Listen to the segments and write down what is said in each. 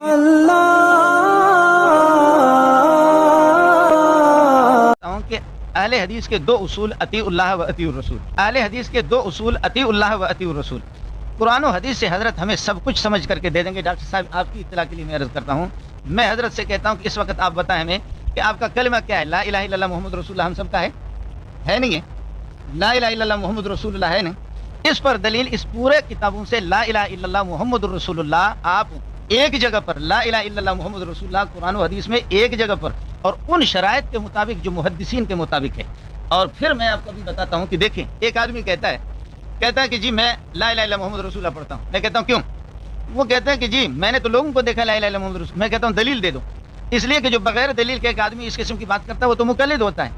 کہ اہل حدیث کے دو اصول اطیع اللہ و اطیع الرسول. اہل حدیث کے دو اصول اطیع اللہ و اطیع الرسول. قرآن و حدیث سے حضرت ہمیں سب کچھ سمجھ کر کے دے دیں گے. ڈاکٹر صاحب آپ کی اطلاع کے لیے میں عرض کرتا ہوں, میں حضرت سے کہتا ہوں کہ اس وقت آپ بتائیں ہمیں کہ آپ کا کلمہ کیا ہے. لا الہ الا اللہ محمد رسول اللہ ہم سب کا ہے نہیں ہے؟ لا الہ الا اللہ محمد رسول اللہ ہے نہیں؟ اس پر دلیل اس پورے کتابوں سے لا الہ الا اللہ محمد رسول اللہ آپ ایک جگہ پر لا الہ الا اللہ محمد رسول اللہ قرآن و حدیث میں ایک جگہ پر اور ان شرائط کے مطابق جو محدثین کے مطابق ہے. اور پھر میں آپ کو بھی بتاتا ہوں کہ دیکھیں, ایک آدمی کہتا ہے کہ جی میں لا الہ الا محمد رسول اللہ پڑھتا ہوں. میں کہتا ہوں کیوں؟ وہ کہتا ہے کہ جی میں نے تو لوگوں کو دیکھا لا الہ الا محمد رسول. میں کہتا ہوں دلیل دے دو. اس لیے کہ جو بغیر دلیل کے ایک آدمی اس قسم کی بات کرتا ہے وہ تو مقلد ہوتا ہے.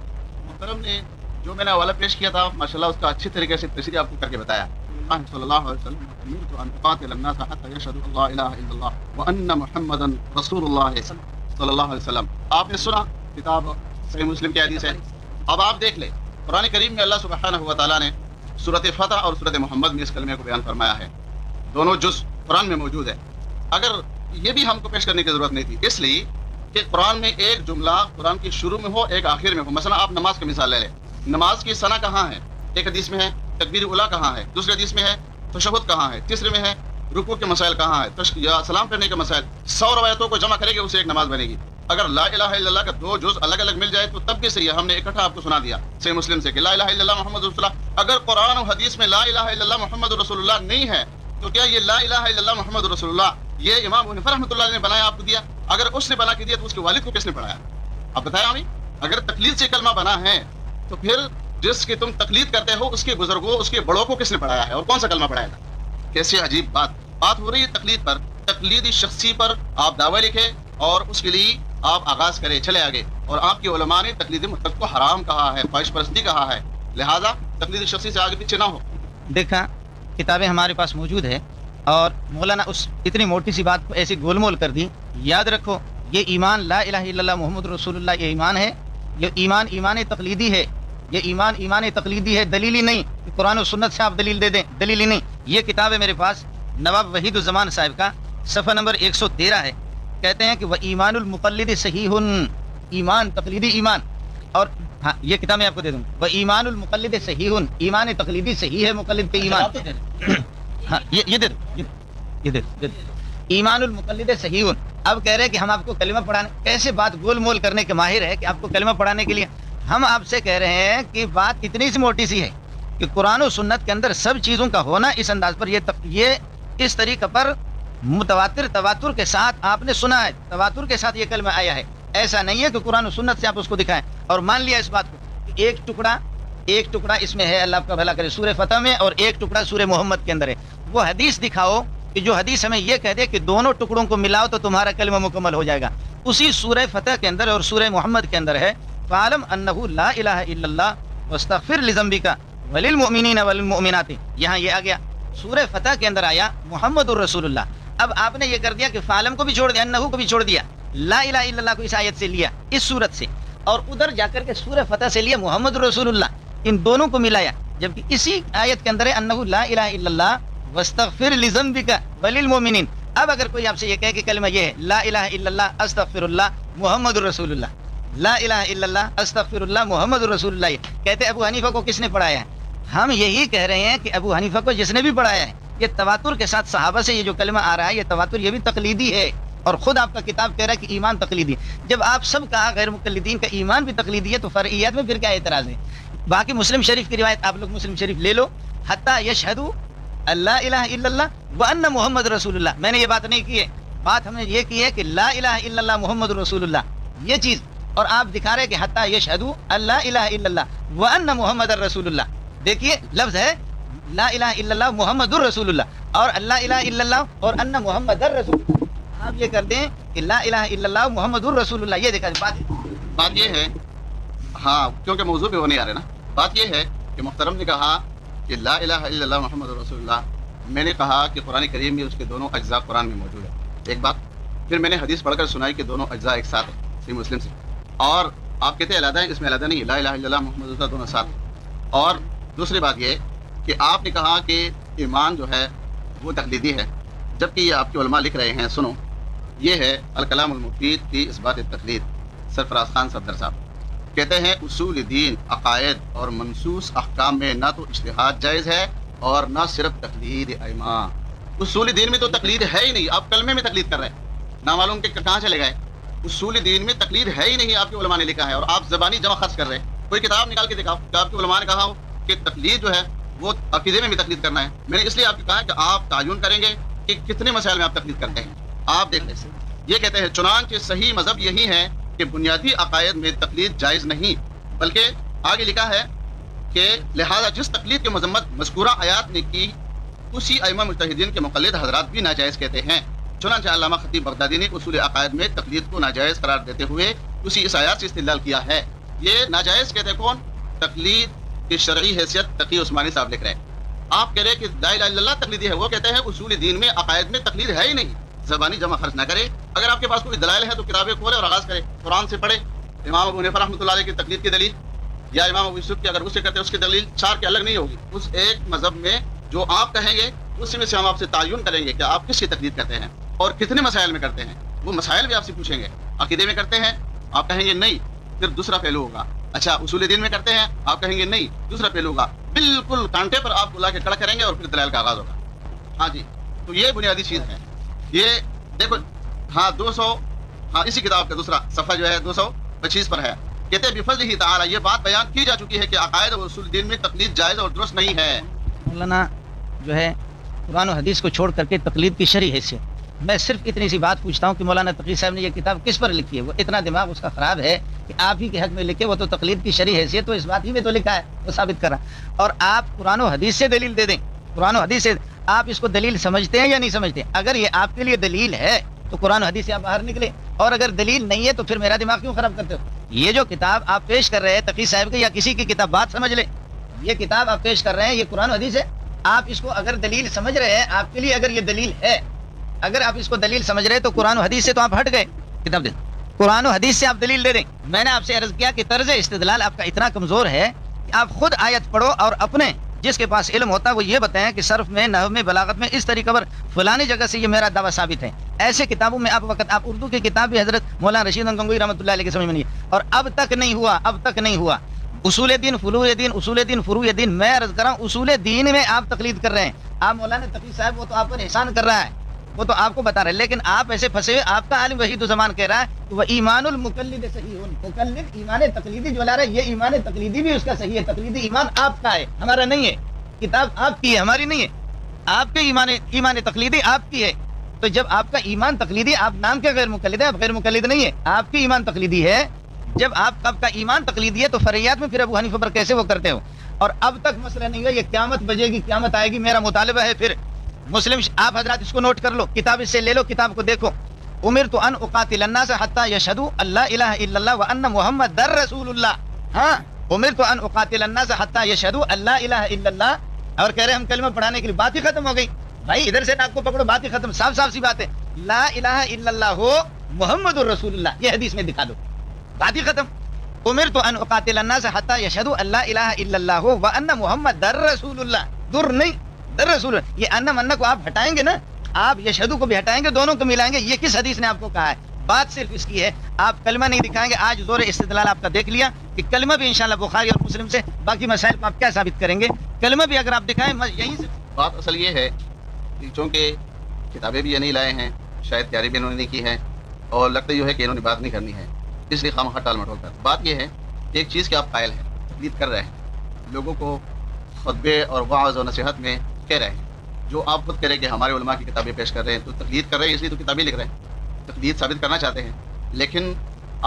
محترم نے جو میں نے حوالہ پیش کیا تھا ماشاءاللہ اس کا اچھی طریقے سے تشریح آپ کو کر کے بتایا. صلی اللہ علیہ وسلم امرت ان اقاتل الناس حتى يشهدوا ان لا اله الا الله وان محمدا رسول اللہ صلی اللہ علیہ وسلم. آپ نے سنا کتاب صحیح مسلم کی حدیث ہے. اب آپ دیکھ لیں قرآن کریم میں اللہ سبحانہ و تعالیٰ نے سورۃ فتح اور سورۃ محمد میں اس کلمے کو بیان فرمایا ہے. دونوں جز قرآن میں موجود ہے. اگر یہ بھی ہم کو پیش کرنے کی ضرورت نہیں تھی, اس لیے کہ قرآن میں ایک جملہ قرآن کے شروع میں ہو ایک آخر میں ہو. مثلا آپ نماز کی مثال لے لیں. نماز کی ثنا کہاں ہے؟ ایک حدیث میں ہے. تکبیر اولیٰ کہاں ہے؟ دوسرے حدیث میں ہے. تشہد کہاں ہے؟ تیسرے میں ہے. رکوع کے مسائل کہاں ہے؟ یا سلام پھیرنے کے مسائل. 100 روایتوں کو جمع کرے گی اسے ایک نماز بنے گی. اگر لا الہ الا اللہ کا دو جز الگ الگ مل جائے تو تب بھی صحیح ہے. ہم نے اکٹھا آپ کو سنا دیا صحیح مسلم سے کہ لا الہ الا اللہ محمد رسول اللہ. اگر قرآن و حدیث میں لا الہ الا اللہ محمد رسول اللہ نہیں ہے تو کیا یہ لا الہ الا اللہ محمد رسول اللہ یہ امام ابو حنیفہ رحمۃ اللہ علیہ نے بنایا آپ کو دیا؟ اگر اس نے بنا کے دیا تو اس کے والد کو کس نے پڑھایا؟ آپ بتایا ہمیں. اگر تقلید سے کلمہ بنا ہے تو پھر جس کی تم تقلید کرتے ہو اس کے بزرگوں اس کے بڑوں کو کس نے پڑھایا ہے اور کون سا کلمہ پڑھایا تھا؟ کیسی عجیب بات ہو رہی ہے تقلید پر. تقلیدی شخصی پر آپ دعویٰ لکھے اور اس کے لیے آپ آغاز کرے چلے آگے. اور آپ کے علماء نے تقلید مطلق کو حرام کہا ہے, خواہش پرستی کہا ہے. لہذا تقلید شخصی سے آگے پیچھے نہ ہو. دیکھا کتابیں ہمارے پاس موجود ہے اور مولانا اس اتنی موٹی سی بات کو ایسی گول مول کر دی. یاد رکھو یہ ایمان لا الہ الا اللہ محمد رسول اللہ یہ ایمان ہے. یہ ایمان تقلیدی ہے. یہ ایمان تقلیدی ہے, دلیلی نہیں. قرآن و سنت سے آپ دلیل دے دیں, دلیلی نہیں. یہ کتاب ہے میرے پاس نواب وحید الزمان صاحب کا, صفحہ نمبر 113 ہے. کہتے ہیں کہ وہ ایمان المقلد صحیح, ایمان تقلیدی ایمان. اور ہاں یہ کتاب میں آپ کو دے دوں. وہ ایمان المقلد صحیح, ایمان تقلیدی صحیح ہے مقلد کے ایمان. ہاں یہ دے دو, یہ دے دو. ایمان المقلد صحیح. اب کہہ رہے ہیں کہ ہم آپ کو کلمہ پڑھانے, کیسے بات گول مول کرنے کے ماہر ہے کہ آپ کو کلمہ پڑھانے کے لیے ہم آپ سے کہہ رہے ہیں کہ بات اتنی سی موٹی سی ہے کہ قرآن و سنت کے اندر سب چیزوں کا ہونا اس انداز پر یہ اس طریقہ پر تواتر کے ساتھ آپ نے سنا ہے, تواتر کے ساتھ یہ کلمہ آیا ہے. ایسا نہیں ہے کہ قرآن و سنت سے آپ اس کو دکھائیں اور مان لیا اس بات کو کہ ایک ٹکڑا اس میں ہے, اللہ آپ کا بھلا کرے, سورہ فتح میں, اور ایک ٹکڑا سورہ محمد کے اندر ہے. وہ حدیث دکھاؤ کہ جو حدیث ہمیں یہ کہہ دے کہ دونوں ٹکڑوں کو ملاؤ تو تمہارا کلمہ مکمل ہو جائے گا. اسی سورہ فتح کے اندر اور سورہ محمد کے اندر ہے فَعَلَمْ أَنَّهُ لَا إِلَهَ إِلَّا اللَّهُ وَاسْتَغْفِرْ لِذَنبِكَ وَلِلْمُؤْمِنِينَ وَلِلْمُؤْمِنَاتِ. یہاں یہ آ گیا. سورہ فتح کے اندر آیا محمد الرسول اللہ. اب آپ نے یہ کر دیا کہ فعلم کو بھی چھوڑ دیا, انہو کو بھی چھوڑ دیا, لا الہ الا اللہ کو اس آیت سے لیا اس صورت سے, اور ادھر جا کر کے سورہ فتح سے لیا محمد الرسول اللہ. ان دونوں کو ملایا, جبکہ اسی آیت کے اندر ہے انہو لا الہ الا اللہ واستغفر لذنبک وللمؤمنین. اب اگر کوئی آپ سے یہ کہے کہ کلمہ یہ ہے لا الہ الا اللہ استغفر اللہ محمد الرسول اللہ, لا الہ الا اللہ استغفر اللہ محمد الرسول اللہ, کہتے ابو حنیفہ کو کس نے پڑھایا ہے؟ ہم یہی کہہ رہے ہیں کہ ابو حنیفہ کو جس نے بھی پڑھایا ہے, یہ تواتر کے ساتھ صحابہ سے یہ جو کلمہ آ رہا ہے یہ تواتر یہ بھی تقلیدی ہے. اور خود آپ کا کتاب کہہ رہا ہے کہ ایمان تقلیدی. جب آپ سب کہا غیر مقلدین کا ایمان بھی تقلیدی ہے تو فرعیات میں پھر کیا اعتراض ہے؟ باقی مسلم شریف کی روایت آپ لوگ مسلم شریف لے لو, حتی یشہدوا اللہ الہ الا اللہ وان محمد رسول اللہ. میں نے یہ بات نہیں کی ہے, بات ہم نے یہ کی ہے کہ لا الہ الا اللہ محمد رسول اللہ یہ چیز, اور آپ دکھا رہے کہ حتی یشہدوا اللہ الہ الا اللہ وان محمد رسول اللہ. دیکھیے لفظ ہے لا الہ الا اللہ محمد الرسول اللہ اور اللہ الہ الا اللہ اور ان محمد الرسول اللہ. آپ یہ کرتے ہیں کہ لا الہ الا اللہ محمد الرسول اللہ. یہ دیکھا بات یہ ہے, ہاں کیونکہ موضوع پہ وہ نہیں آ رہے نا. بات یہ ہے کہ محترم نے کہا کہ لا الہ الا اللہ محمد رسول اللہ. میں نے کہا کہ قرآن کریم میں اس کے دونوں اجزاء قرآن میں موجود ہے, ایک بات. پھر میں نے حدیث پڑھ کر سنائی کہ دونوں اجزاء ایک ساتھ ہیں صحیح مسلم سے, اور آپ کہتے ہیں علیحدہ ہیں, اس میں علیحدہ نہیں, لا الہ الا اللہ محمد رسول اللہ دونوں ساتھ. اور دوسری بات یہ کہ آپ نے کہا کہ ایمان جو ہے وہ تقلیدی ہے, جبکہ یہ آپ کے علماء لکھ رہے ہیں, سنو یہ ہے الکلام المفید فی اثبات التقلید، سرفراز خان صفدر صاحب کہتے ہیں اصول دین، عقائد اور منصوص احکام میں نہ تو اجتہاد جائز ہے اور نہ صرف تقلید ائمہ۔ اصول دین میں تو تقلید ہے ہی نہیں، آپ کلمے میں تقلید کر رہے ہیں، نہ معلوم کہ کہاں چلے گئے۔ اصول دین میں تقلید ہے ہی نہیں، آپ کے علماء نے لکھا ہے، اور آپ زبانی جمع خرچ کر رہے ہیں۔ کوئی کتاب نکال کے دکھاؤ کہ آپ کے علماء نے کہا ہو کہ تقلید جو ہے وہ عقیدے میں بھی تقلید کرنا ہے۔ میں نے اس لیے آپ کو کہا کہ آپ تعین کریں گے کہ کتنے مسائل میں آپ تقلید کرتے ہیں۔ آپ دیکھ لیں، یہ کہتے ہیں چنانچہ صحیح مذہب یہی ہے کہ بنیادی عقائد میں تقلید جائز نہیں، بلکہ آگے لکھا ہے کہ لہذا جس تقلید کی مذمت مذکورہ آیات نے کی اسی ائمہ مجتہدین کے مقلد حضرات بھی ناجائز کہتے ہیں۔ چنانچہ علامہ خطیب بغدادی نے اصول عقائد میں تقلید کو ناجائز قرار دیتے ہوئے اسی اس آیات سے استدلال کیا ہے۔ یہ ناجائز کہتے ہیں کون؟ تقلید کی شرعی حیثیت تقی عثمانی صاحب لکھ رہے ہیں۔ آپ کہہ رہے ہیں کہ لا الہ الا اللہ تقلیدی ہے، وہ کہتے ہیں اصول دین میں عقائد میں تقلید ہے ہی نہیں۔ زبانی جمع خرچ نہ کرے، اگر آپ کے پاس کوئی دلائل ہے تو کتابیں کھولے اور آغاز کرے، قرآن سے پڑھے، امام ابو حنیفہ رحمۃ اللہ علیہ کی تقلید کی دلیل یا امام ابو یوسف کی اگر اس سے کرتے ہیں اس کی دلیل چار کے الگ نہیں ہوگی۔ اس ایک مذہب میں جو آپ کہیں گے اسی میں سے ہم آپ سے تعین کریں گے کہ آپ کس کی تقلید کرتے ہیں اور کتنے مسائل میں کرتے ہیں۔ وہ مسائل بھی آپ سے پوچھیں گے، عقیدے میں کرتے ہیں آپ کہیں گے نہیں، پھر دوسرا پہلو ہوگا۔ اچھا اصول دین میں کرتے ہیں آپ کہیں گے نہیں، دوسرا پہلو ہوگا۔ بالکل کانٹے پر آپ کو لا کے کھڑا کریں گے اور پھر دلائل کا آغاز ہوگا۔ ہاں جی، تو یہ بنیادی چیز ہے۔ یہ دیکھو، ہاں 200، ہاں اسی کتاب کا دوسرا صفحہ جو ہے 225 پر ہے، کہتے ہیں بفضلہ تعالی یہ بات بیان کی جا چکی ہے کہ عقائد اور اصول دین میں تقلید جائز اور درست نہیں ہے۔ مولانا جو ہے قرآن و حدیث کو چھوڑ کر کے تقلید کی شرعی حیثیت، میں صرف اتنی سی بات پوچھتا ہوں کہ مولانا تقی صاحب نے یہ کتاب کس پر لکھی ہے؟ وہ اتنا دماغ اس کا خراب ہے کہ آپ ہی کے حق میں لکھے، وہ تو تقلید کی شرعی حیثیت تو اس بات ہی میں تو لکھا ہے، وہ ثابت کرا، اور آپ قرآن و حدیث سے دلیل دے دیں۔ قرآن و حدیث سے آپ اس کو دلیل سمجھتے ہیں یا نہیں سمجھتے؟ اگر یہ آپ کے لیے دلیل ہے تو قرآن و حدیث سے آپ باہر نکلے، اور اگر دلیل نہیں ہے تو پھر میرا دماغ کیوں خراب کرتے ہو؟ یہ جو کتاب آپ پیش کر رہے ہیں تقی صاحب کی یا کسی کی کتاب، بات سمجھ لیں، یہ کتاب آپ پیش کر رہے ہیں یہ قرآن و حدیث ہے، آپ اس کو اگر دلیل سمجھ رہے ہیں، آپ کے لیے اگر یہ دلیل ہے، اگر آپ اس کو دلیل سمجھ رہے ہیں تو قرآن و حدیث سے تو آپ ہٹ گئے، کتاب دیں، قرآن و حدیث سے آپ دلیل دے دیں۔ میں نے آپ سے عرض کیا کہ طرز استدلال آپ کا اتنا کمزور ہے کہ آپ خود آیت پڑھو اور اپنے جس کے پاس علم ہوتا ہے وہ یہ بتائیں کہ صرف میں، نحو میں، بلاغت میں اس طریقے پر فلانی جگہ سے یہ میرا دعویٰ ثابت ہے۔ ایسے کتابوں میں آپ اردو کی کتاب بھی حضرت مولانا رشید گنگوئی رحمۃ اللہ علیہ کے سمجھ میں نہیں ہے، اور اب تک نہیں ہوا۔ اصول دین، فروع دین، اصول دین، فروع دین، میں عرض کر رہا ہوں اصول دین میں آپ تقلید کر رہے ہیں۔ آپ مولانا تقی صاحب وہ تو آپ پر احسان کر رہا ہے، وہ تو آپ کو بتا رہے ہیں، لیکن آپ ایسے پھنسے ہوئے، آپ کا عالم وحید الزمان کہہ رہا ہے کہ وہ ایمان المقلد صحیح، مقلد ایمان تقلیدی جو لا رہا ہے، یہ ایمان تقلیدی بھی اس کا صحیح ہے، تقلیدی ایمان آپ کا ہے، ہمارا نہیں ہے، کتاب آپ کی ہے، ہماری نہیں ہے، آپ کے ایمان تقلیدی آپ کی ہے۔ تو جب آپ کا ایمان تقلیدی، آپ نام کے غیر مقلد ہیں، آپ غیر مقلد نہیں ہے، آپ کی ایمان تقلیدی ہے۔ جب آپ کا ایمان تقلیدی ہے تو فریات میں پھر ابو حنیفہ پر کیسے وہ کرتے ہو؟ اور اب تک مسئلہ نہیں ہے، یہ قیامت بجے گی، قیامت آئے گی، میرا مطالبہ ہے پھر مسلم، آپ حضرات اس کو نوٹ کر لو، کتاب اس سے لے لو، کتاب کو دیکھو، امرت ان اقاتل الناس حتى يشهدوا ان لا الہ الا اللہ وان محمد رسول اللہ۔ ہاں، امرت ان اقاتل الناس حتى يشهدوا ان لا الہ الا اللہ، اور کہہ رہے ہم کلمہ پڑھانے کے لیے، بات ہی ختم ہو گئی بھائی، ادھر سے ناک کو پکڑو، بات ہی ختم، صاف صاف سی بات ہے، لا الہ الا اللہ ہو محمد الرسول اللہ، یہ حدیث میں دکھا دو، بات ہی ختم۔ امرت ان اقاتل الناس حتى يشهدوا ان لا الہ الا اللہ وان محمد رسول اللہ، در نہیں، در رسول اللہ، یہ ان من کو آپ ہٹائیں گے نا، آپ یشہدو کو بھی ہٹائیں گے، دونوں کو ملائیں گے، یہ کس حدیث نے آپ کو کہا ہے؟ بات صرف اس کی ہے، آپ کلمہ نہیں دکھائیں گے۔ آج زور استدلال آپ کا دیکھ لیا کہ کلمہ بھی انشاءاللہ بخاری اور مسلم سے، باقی مسائل کو آپ کیا ثابت کریں گے؟ کلمہ بھی اگر آپ دکھائیں، یہیں سے بات اصل یہ ہے کہ چونکہ کتابیں بھی یہ نہیں لائے ہیں، شاید تیاری بھی انہوں نے نہیں کی ہے، اور لگتا یہ ہے کہ انہوں نے بات نہیں کرنی ہے، اس لیے خواہ ٹال مٹول کر۔ بات یہ ہے کہ ایک چیز کہ آپ قائل ہیں، تقلید کر رہے ہیں، لوگوں کو خطبے اور وعظ و نصیحت میں کہہ رہے ہیں، جو آپ خود کہہ رہے ہیں کہ ہمارے علماء کی کتابیں پیش کر رہے ہیں تو تقلید کر رہے ہیں، اس لیے تو کتابیں لکھ رہے ہیں، تقلید ثابت کرنا چاہتے ہیں، لیکن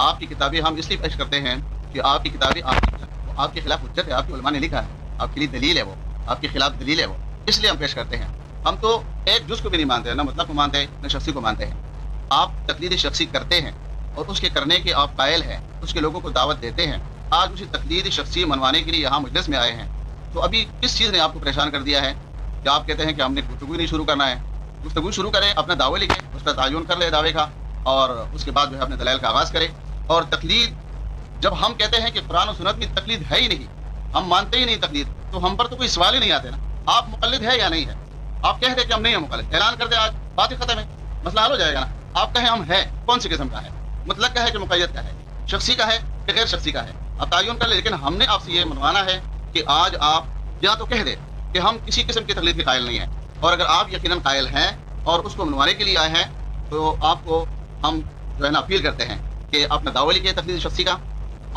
آپ کی کتابیں ہم اس لیے پیش کرتے ہیں کہ آپ کی کتابیں آپ کے خلاف حجت ہے، آپ کے علماء نے لکھا ہے، آپ کے لیے دلیل ہے، وہ آپ کے خلاف دلیل ہے، وہ اس لیے ہم پیش کرتے ہیں۔ ہم تو ایک جز کو بھی نہیں مانتے ہیں، نہ مطلب کو مانتے ہیں، نہ شخصی کو مانتے ہیں۔ آپ تقلید شخصی کرتے ہیں اور اس کے کرنے کے آپ قائل ہیں، اس کے لوگوں کو دعوت دیتے ہیں، آج اسی تقلید شخصی منوانے کے لیے یہاں مجلس میں آئے ہیں، تو ابھی کس چیز نے آپ کو پریشان کر دیا ہے کہ آپ کہتے ہیں کہ ہم نے گفتگو نہیں شروع کرنا ہے؟ گفتگو شروع کریں، اپنا دعوے لکھیں، اس کا تعین کر لے دعوے کا، اور اس کے بعد جو ہے اپنے دلائل کا آغاز کریں۔ اور تقلید، جب ہم کہتے ہیں کہ قرآن و سنت میں تقلید ہے ہی نہیں، ہم مانتے ہی نہیں تقلید، تو ہم پر تو کوئی سوال ہی نہیں آتے نا، آپ مقلد ہے یا نہیں ہے؟ آپ کہہ دیں کہ ہم نہیں ہیں مقلد، اعلان کر دیں، آج بات ہی ختم ہے، مسئلہ حل ہو جائے گا نا۔ آپ کہیں ہم ہے کون سی قسم کا ہے، مطلق کا ہے کہ مقید کا ہے، شخصی کا ہے کہ غیر شخصی کا ہے، آپ تعین کر لیں۔ لیکن ہم نے آپ سے یہ منوانا ہے کہ آج آپ یا تو کہہ دیں کہ ہم کسی قسم کی تقلید کے قائل نہیں ہیں، اور اگر آپ یقیناً قائل ہیں اور اس کو منوانے کے لیے آئے ہیں تو آپ کو ہم جو ہے نا اپیل کرتے ہیں کہ اپنا دعوی لکھیے تقلید شخصی کا،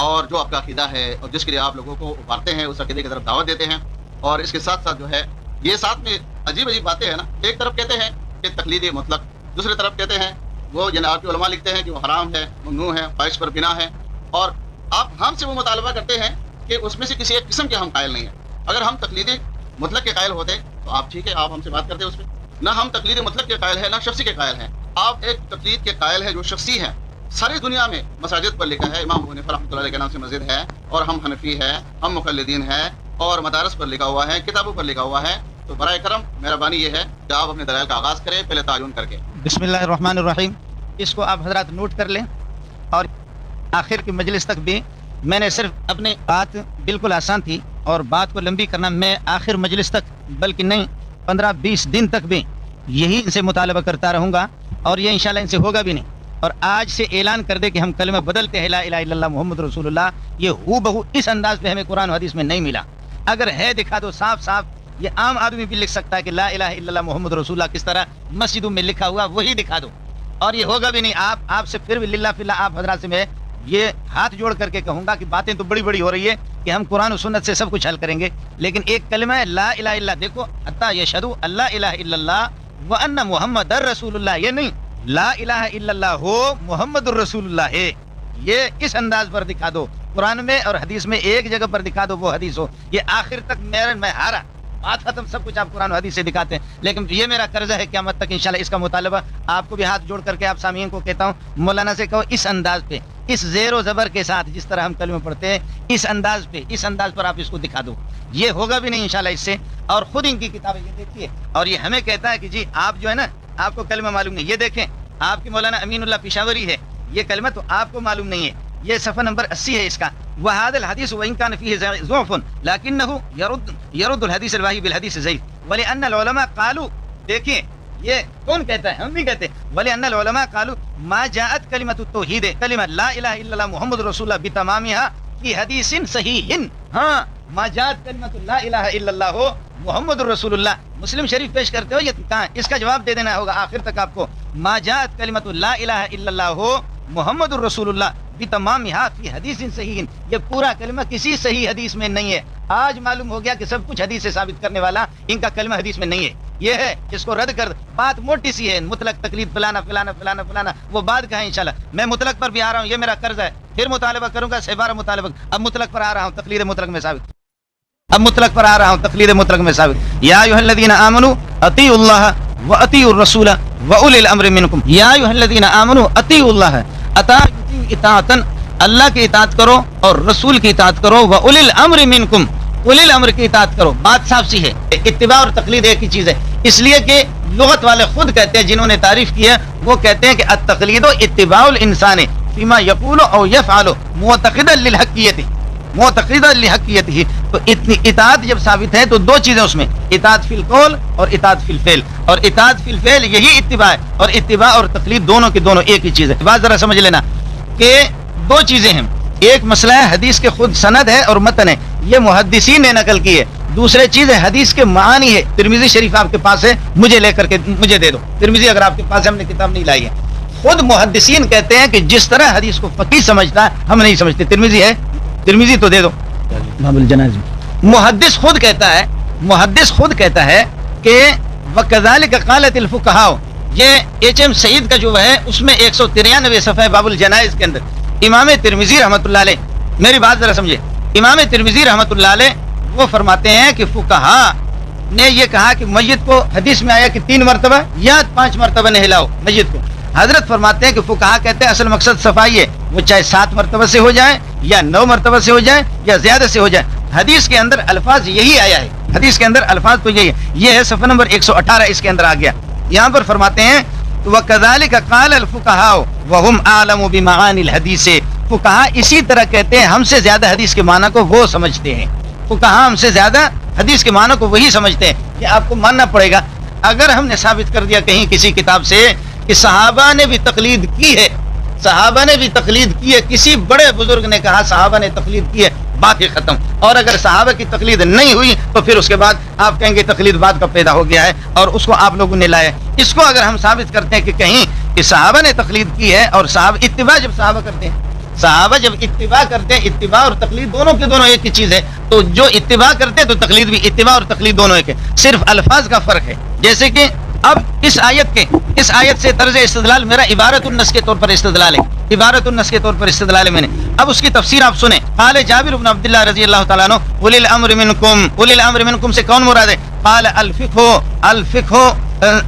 اور جو آپ کا عقیدہ ہے اور جس کے لیے آپ لوگوں کو ابھارتے ہیں اس عقیدے کی طرف دعوت دیتے ہیں، اور اس کے ساتھ ساتھ جو ہے یہ ساتھ میں عجیب عجیب باتیں ہیں نا، ایک طرف کہتے ہیں کہ تقلید مطلق، دوسری طرف کہتے ہیں وہ آپ کے علماء لکھتے ہیں کہ وہ حرام ہے، ممنوع ہے، خواہش پر بنا ہے، اور آپ ہم سے وہ مطالبہ کرتے ہیں کہ اس میں سے کسی ایک قسم کے ہم قائل نہیں ہیں۔ اگر ہم تقلید مطلق کے قائل ہوتے تو آپ ٹھیک ہے، آپ ہم سے بات کرتے اس میں، نہ ہم تقلید مطلق کے قائل ہیں نہ شخصی کے قائل ہیں، آپ ایک تقلید کے قائل ہیں جو شخصی ہے۔ ساری دنیا میں مساجد پر لکھا ہے، امام ابو حنیفہ رحمۃ اللہ علیہ کے نام سے مسجد ہے، اور ہم حنفی ہیں، ہم مقلدین ہیں، اور مدارس پر لکھا ہوا ہے، کتابوں پر لکھا ہوا ہے۔ تو برائے کرم مہربانی یہ ہے کہ آپ اپنے دلائل کا آغاز کریں، پہلے تعین کر کے۔ بسم اللہ الرحمن الرحیم، اس کو آپ حضرات نوٹ کر لیں، اور آخر کی مجلس تک بھی میں نے صرف اپنی بات بالکل آسان تھی اور بات کو لمبی کرنا، میں آخر مجلس تک بلکہ نہیں 15-20 دن تک بھی یہی ان سے مطالبہ کرتا رہوں گا، اور یہ انشاءاللہ ان سے ہوگا بھی نہیں۔ اور آج سے اعلان کر دے کہ ہم کلمہ بدلتے ہیں لا الہ الا اللہ محمد رسول اللہ، یہ ہو بہو اس انداز پہ ہمیں قرآن و حدیث میں نہیں ملا۔ اگر ہے دکھا دو صاف صاف، یہ عام آدمی بھی لکھ سکتا ہے کہ لا الہ الا اللہ محمد رسول اللہ کس طرح مسجدوں میں لکھا ہوا وہی دکھا دو، اور یہ ہوگا بھی نہیں۔ آپ سے پھر بھی للہ فی اللہ آپ حضرات سے میں یہ ہاتھ جوڑ کر کے کہوں گا کہ باتیں تو بڑی بڑی ہو رہی ہے کہ ہم قرآن و سنت سے سب کچھ حل کریں گے، لیکن ایک کلمہ ہے لا الہ الا اللہ، دیکھو حتی یشہدوا اللہ الہ الا اللہ وان محمد رسول اللہ، یہ نہیں لا الہ الا اللہ ہو محمد الرسول اللہ ہے، یہ اس انداز پر دکھا دو۔ قرآن میں اور حدیث میں ایک جگہ پر دکھا دو وہ حدیث ہو، یہ آخر تک میں ہارا، بات ختم، سب کچھ آپ قرآن و حدیث سے دکھاتے ہیں، لیکن یہ میرا قرض ہے قیامت تک انشاءاللہ اس کا مطالبہ آپ کو بھی ہاتھ جوڑ کر کے آپ سامعین کو کہتا ہوں، مولانا سے کہو اس انداز پہ، اس زیر و زبر کے ساتھ جس طرح ہم کلمہ پڑھتے ہیں اس انداز پہ، اس انداز پر آپ اس کو دکھا دو، یہ ہوگا بھی نہیں انشاءاللہ اس سے۔ اور خود ان کی کتابیں یہ دیکھیے، اور یہ ہمیں کہتا ہے کہ جی آپ جو ہے نا آپ کو کلمہ معلوم نہیں، یہ دیکھیں آپ کی مولانا امین اللہ پشاوری ہے، یہ کلمہ تو آپ کو معلوم نہیں ہے، یہ صفحہ نمبر 80 ہے اس کا، وهذا الحديث وان كان فيه ضعف لكنه يرد الحديث الواهي بالحديث الضعيف ولان العلماء قالوا، دیکھیں یہ کون کہتا ہے، ہم نہیں کہتے، ولان العلماء قالوا ما جاءت كلمه التوحید کلمہ لا الہ الا اللہ محمد رسول اللہ بتمامها في حدیث صحیح، ہاں ما جاءت کلمہ لا الہ الا اللہ محمد رسول اللہ، مسلم شریف پیش کرتے ہو، یہ کہاں، اس کا جواب دے دینا ہوگا آخر تک آپ کو، ما جاءت کلمۃ لا الہ الا اللہ محمد الرسول اللہ بتمامها فی حدیث صحیح، یہ پورا کلمہ کسی صحیح حدیث میں نہیں ہے۔ آج معلوم ہو گیا کہ سب کچھ حدیث سے ثابت کرنے والا ان کا کلمہ حدیث میں نہیں ہے، یہ ہے اس کو رد کر، بات موٹی سی ہے، مطلق تقلید فلانا فلانا فلانا فلانا وہ بعد کا ہے انشاءاللہ، میں مطلق پر بھی آ رہا ہوں، یہ میرا قرض ہے، پھر مطالبہ کروں گا 12 مطالبہ، اب مطلق پر آ رہا ہوں تقلید مطلق میں ثابت، اب مطلق پر آ رہا ہوں تقلید مطلق میں ثابت، یا ایھا الذین آمنوا اطیعوا اللہ واطیعوا الرسول واولی الامر منکم، یا ایھا الذین آمنوا اطیعوا اللہ، اطاعتن اللہ کی اطاعت کرو اور رسول کی اطاعت کرو، واولی الامر منکم اولی الامر کی اطاعت کرو، بات صاف سی ہے، اتباع اور تقلید ایک ہی چیز ہے، اس لیے کہ لغت والے خود کہتے ہیں، جنہوں نے تعریف کی ہے وہ کہتے ہیں کہ التقلید اتباع الانسان فيما يقول او يفعل معتقدا للحقیت، معتقدا للحقیت ہی، تو اتنی اطاعت جب ثابت ہے تو دو چیزیں اس میں، اطاعت فی القول اور اطاعت فی الفعل، اور اطاعت فی الفعل یہی اتباع ہے، اور اتباع اور تقلید دونوں کی دونوں ایک ہی چیز ہے۔ بات ذرا سمجھ لینا کہ دو چیزیں ہیں، ایک مسئلہ ہے حدیث کے خود سند ہے اور متن ہے، یہ محدثین نے نقل کی ہے، دوسرے چیز ہے حدیث کے معانی ہے، ترمذی شریف آپ کے پاس ہے، مجھے لے کر کے مجھے دے دو، ترمذی اگر آپ کے پاس ہے، ہم نے کتاب نہیں لائی ہے، خود محدثین کہتے ہیں کہ جس طرح حدیث کو فقیہ سمجھتا ہے ہم نہیں سمجھتے، ترمذی ہے، ترمذی تو دے دو، باب الجنائز، محدث خود کہتا ہے کہ وکذالک قالت الفقہاء، یہ ایچ ایم سعید کا جو ہے اس میں 193 صفحہ باب الجنائز کے اندر امام ترمذی رحمۃ اللہ علیہ، میری بات ذرا سمجھے، امام ترمذی رحمۃ اللہ علیہ وہ فرماتے ہیں کہ فقہاء نے یہ کہا کہ میت کو حدیث میں آیا کہ 3 مرتبہ یا 5 مرتبہ نہلاؤ میت کو، حضرت فرماتے ہیں کہ فقہاء کہتے ہیں اصل مقصد صفائی ہے، وہ چاہے 7 مرتبہ سے ہو جائے یا 9 مرتبہ سے ہو جائے یا زیادہ سے ہو جائے، حدیث کے اندر الفاظ یہی آیا ہے، حدیث کے اندر الفاظ تو یہی ہے، یہ ہے صفحہ نمبر 118 اس کے اندر آ گیا، یہاں پر فرماتے ہیں وَكَذَلِكَ قَالَ الْفُقَهَاءُ وَهُمْ أَعْلَمُ بِمَعَانِ الْحَدِيثِ، فقہاء اسی طرح کہتے ہیں، ہم سے زیادہ حدیث کے معنی کو وہ سمجھتے ہیں، فقہاء ہم سے زیادہ حدیث کے معنی کو وہی سمجھتے ہیں، کہ آپ کو ماننا پڑے گا، اگر ہم نے ثابت کر دیا کہیں کسی کتاب سے کہ صحابہ نے بھی تقلید کی ہے، صحابہ نے بھی تقلید کی ہے، کسی بڑے بزرگ نے کہا صحابہ نے تقلید کی ہے، بات ہی ختم. اور اگر صحابہ کی تقلید نہیں ہوئی تو پھر اس کے بعد آپ کہیں گے تقلید بعد کا پیدا ہو گیا ہے اور اس کو آپ لوگوں نے لایا. اس کو اگر ہم ثابت کرتے ہیں کہ کہیں کہ صحابہ نے تقلید کی ہے، اور صحابہ اتباع جب صحابہ کرتے ہیں، صحابہ جب اتباع کرتے ہیں، اتباع اور تقلید دونوں کے دونوں ایک ہی چیز ہے، تو جو اتباع کرتے ہیں تو تقلید بھی، اتباع اور تقلید دونوں ایک ہے، صرف الفاظ کا فرق ہے. جیسے کہ اب اس آیت سے طرز استدلال میرا عبارت النص کے طور پر استدلال ہے، عبارت النص کے طور پر استدلال ہے میں نے. اب اس کی تفسیر آپ سنیں. قال جابر بن عبداللہ رضی اللہ تعالیٰ عنہ اولی الامر منکم، اولی الامر منکم سے کون مراد ہے؟ قال الفقہ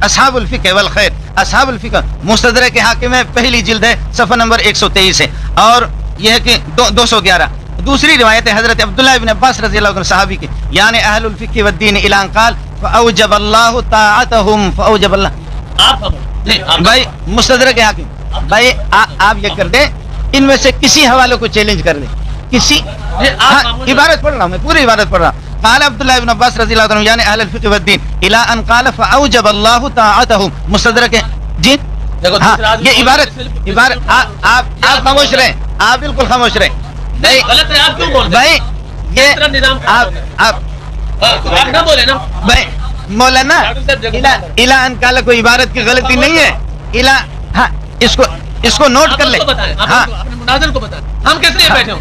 اصحاب الفقہ والخیر، اصحاب الفقہ. مستدرک حاکم ہے، پہلی جلد ہے، صفحہ نمبر 123 ہے، اور یہ ہے کہ 211. دوسری روایت ہے حضرت عبداللہ ابن عباس رضی اللہ عنہ صحابی کی، یعنی اہل الفقہ والدین الی ان قال فاوجب اللہ طاعتهم، فاوجب اللہ. بھائی مستدرک حاکم، بھائی آپ یہ کر دیں، ان میں سے کسی حوالے کو چیلنج کر دیں، کسی عبارت پڑھ رہا ہوں میں، پوری عبارت پڑھ رہا ہوں. قال عبداللہ ابن عباس رضی اللہ عنہ یعنی اہل الفقہ والدین الی ان قال فاوجب اللہ طاعتهم. مستدرک ہے جی. یہ عبارت آپ خاموش رہیں، آپ بالکل خاموش رہیں. غلط ہے، آپ کیوں بول رہے ہیں؟ بھائی یہ آپ نہ بولے نا بھائی، مولانا الا ان قال کوئی عبارت کی غلطی نہیں ہے. الا، ہاں اس کو نوٹ کر لیں. ہاں مناظر کو بتائیں، ہم کس لیے بیٹھے ہوں؟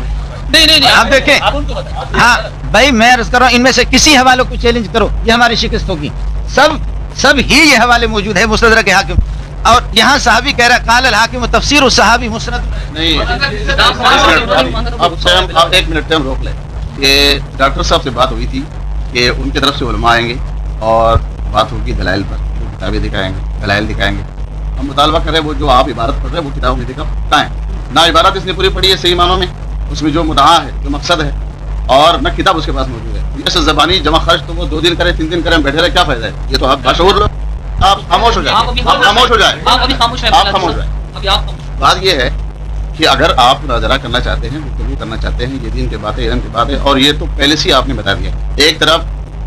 نہیں آپ دیکھیں. آپ ان کو بتائیں. ہاں بھائی میں عرض کر رہا ہوں، ان میں سے کسی حوالے کو چیلنج کرو، یہ ہماری شکست ہوگی. سب ہی یہ حوالے موجود ہے مستدرک حاکم. اور یہاں صحابی کہہ رہا قال الحاکم و تفسیر الصحابی مسند. نہیں، آپ ایک منٹ ٹائم روک لیں. یہ ڈاکٹر صاحب سے بات ہوئی تھی کہ ان کی طرف سے علماء آئیں گے اور بات ہوگی دلائل پر، کتابیں دکھائیں گے، دلائل دکھائیں گے. ہم مطالبہ کر رہے ہیں وہ جو آپ عبارت پڑھ رہے ہیں وہ کتابوں میں کہاں ہے؟ نہ عبارت اس نے پوری پڑھی ہے صحیح معنوں میں، اس میں جو مدعا ہے، جو مقصد ہے، اور نہ کتاب اس کے پاس موجود ہے. ایسے زبانی جمع خرچ تو وہ 2 دن کرے 3 دن کرے بیٹھے رہے، کیا فائدہ ہے؟ یہ تو آپ باشعور لوگ. آپ خاموش ہو جائیں، آپ خاموش ہو جائیں، آپ خاموش ہو جائیں. بات یہ ہے کہ اگر آپ مناظرہ کرنا چاہتے ہیں، گفتگو کرنا چاہتے ہیں، یہ دین کی باتیں، علم کی باتیں، اور یہ تو پہلے سے آپ نے بتا دیا. ایک طرف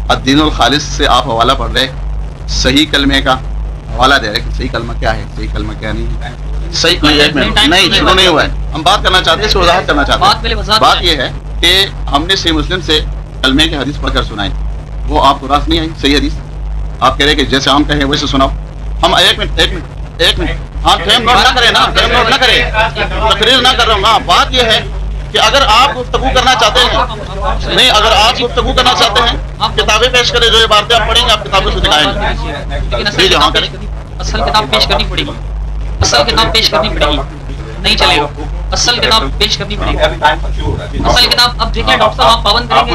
الدین الخالص سے آپ حوالہ پڑھ رہے، صحیح کلمے کا حوالہ دے رہے کہ صحیح کلمہ کیا ہے، صحیح کلمہ کیا نہیں ہے. صحیح نہیں، شروع نہیں ہوا ہے. ہم بات کرنا چاہتے ہیں، اس کو وضاحت کرنا چاہتے ہیں. بات یہ ہے کہ ہم نے صحیح مسلم سے کلمے کی حدیث پڑھ کر سنائی، وہ آپ کو راست نہیں آئی صحیح حدیث. آپ کہہ رہے کہ جیسے ہم کہیں ویسے سناؤ. ہم ایک منٹ ہاں ٹائم نوٹ نہ کریں نا، ٹائم نوٹ نہ کریں، تقریر نہ کر رہا ہوں نا. بات یہ ہے کہ اگر آپ گفتگو کرنا چاہتے ہیں، نہیں، اگر آپ گفتگو کرنا چاہتے ہیں، کتابیں پیش کریں، جو عبارتیں آپ پڑھیں گے آپ کتابوں سے دکھائیں گے. جی ہاں کریں. اصل کتاب پیش کرنی پڑے گی، اصل کتاب پیش کرنی پڑے گی، نہیں چلے گا. اصل کتاب پیش کرنی پڑے گی. اصل کتاب اب دیکھیں ڈاکٹر صاحب آپ پابند کریں گے،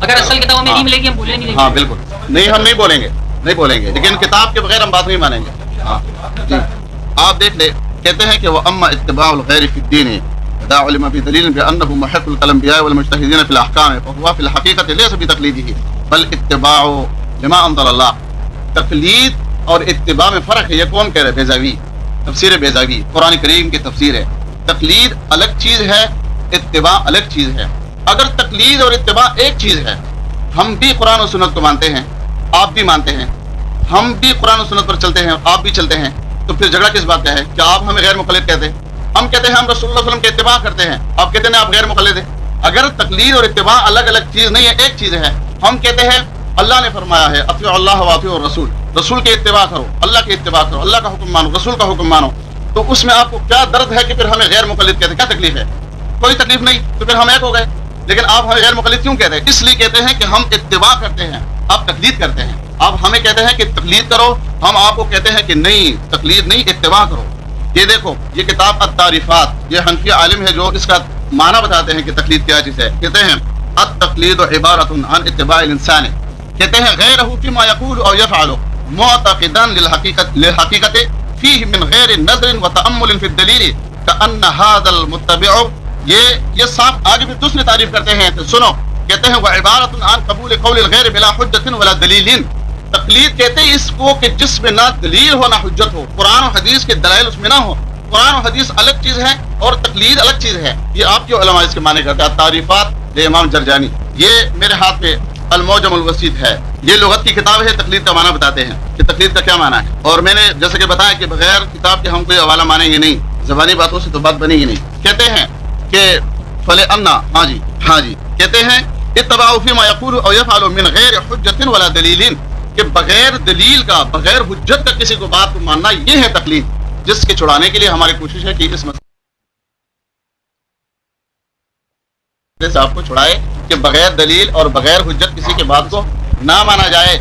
اگر اصل کتاب ہمیں نہیں ملے گی ہم بولنے نہیں دیں گے. ہاں بالکل نہیں، ہم نہیں بولیں گے، لیکن کتاب کے بغیر ہم بات نہیں مانیں گے. ہاں جی آپ دیکھ لیں، کہتے ہیں کہ واما اتباع الغیر فی الدین اذا علم بدلیل بانه محق الانبیاء والمجتہدین فی الاحکام فهو فی الحقیقت لیس بتقلیدہ بل اتباع لما انزل اللہ. تقلید اور اتباع میں فرق ہے. یہ کون کہہ رہے؟ بیضاوی، تفسیر بیضاوی، قرآن کریم کی تفسیر ہے. تقلید الگ چیز ہے، اتباع الگ چیز ہے. اگر تقلید اور اتباع ایک چیز ہے، ہم بھی قرآن و سنت کو مانتے ہیں، آپ بھی مانتے ہیں، ہم بھی قرآن و سنت پر چلتے ہیں، آپ بھی چلتے ہیں، تو پھر جھگڑا کس بات کا ہے کہ آپ ہمیں غیر مقلد کہتے ہیں؟ ہم کہتے ہیں ہم رسول اللہ صلی اللہ علیہ وسلم کے اتباع کرتے ہیں، آپ کہتے ہیں آپ غیر مقلد ہیں. اگر تقلید اور اتباع الگ الگ چیز نہیں ہے، ایک چیز ہے. ہم کہتے ہیں اللہ نے فرمایا ہے اطیعوا اللہ واطیعوا الرسول، رسول کے اتباع کرو، اللہ کے اتباع کرو، اللہ کا حکم مانو، رسول کا حکم مانو. تو اس میں آپ کو کیا درد ہے کہ پھر ہمیں غیر مقلد کہتے ہیں؟ کیا تکلیف ہے؟ کوئی تکلیف نہیں. تو پھر ہم ایک ہو گئے. لیکن آپ ہمیں غیر مقلد کیوں کہتے ہیں؟ اس لیے کہتے ہیں کہ ہم اتباع کرتے ہیں، آپ تقلید کرتے ہیں. آپ ہمیں کہتے ہیں کہ تقلید کرو، ہم آپ کو کہتے ہیں کہ نہیں تقلید نہیں، اتباع کرو. یہ دیکھو، یہ کتاب التعریفات، یہ حنفی عالم ہے جو اس کا معنی بتاتے ہیں کہ تقلید کیا چیز ہے. کہتے ہیں التقلید عبارت عن اتباع الانسان، کہتے ہیں غیرہ فیما یقول او یفعل معتقدا للحقیقت فیہ من غیر نظر وتأمل فی الدلیل کأن هذا المتبع. یہ صاف آگے بھی دوسری تعریف کرتے ہیں، تو سنو. کہتے ہیں وہ عبارت عن قبول قول الغیر بلا حجت ولا دلیل. تقلید کہتے ہیں اس کو کہ جس میں نہ دلیل ہو نہ حجت ہو، قرآن و حدیث کے دلائل اس میں نہ ہو. قرآن و حدیث الگ چیز ہے اور تقلید الگ چیز ہے. یہ آپ کے علماء اس کے معنی کرتے ہیں. تعریفات امام جرجانی، یہ میرے ہاتھ میں المعجم الوسیط ہے، یہ لغت کی کتاب ہے، تقلید کا معنی بتاتے ہیں. کہ تقلید کا کیا معنی ہے. اور میں نے جیسے کہ بتایا کہ بغیر کتاب کے ہم کوئی حوالہ مانیں گے نہیں، زبانی باتوں سے تو بات بنے گی نہیں. کہتے ہیں کہ فلے انا، ہاں جی کہتے ہیں اتباع فیما یقول او یفعل من غیر حجت ولا دلیل، کہ بغیر دلیل کا، بغیر حجت کا کسی کو بات کو ماننا، یہ ہے تقلید، جس کے چھڑانے کے لیے ہماری کوشش ہے کہ اس مسئلے سے آپ کو چھڑائے کہ بغیر دلیل اور بغیر حجت کسی کے بات کو نہ مانا جائے.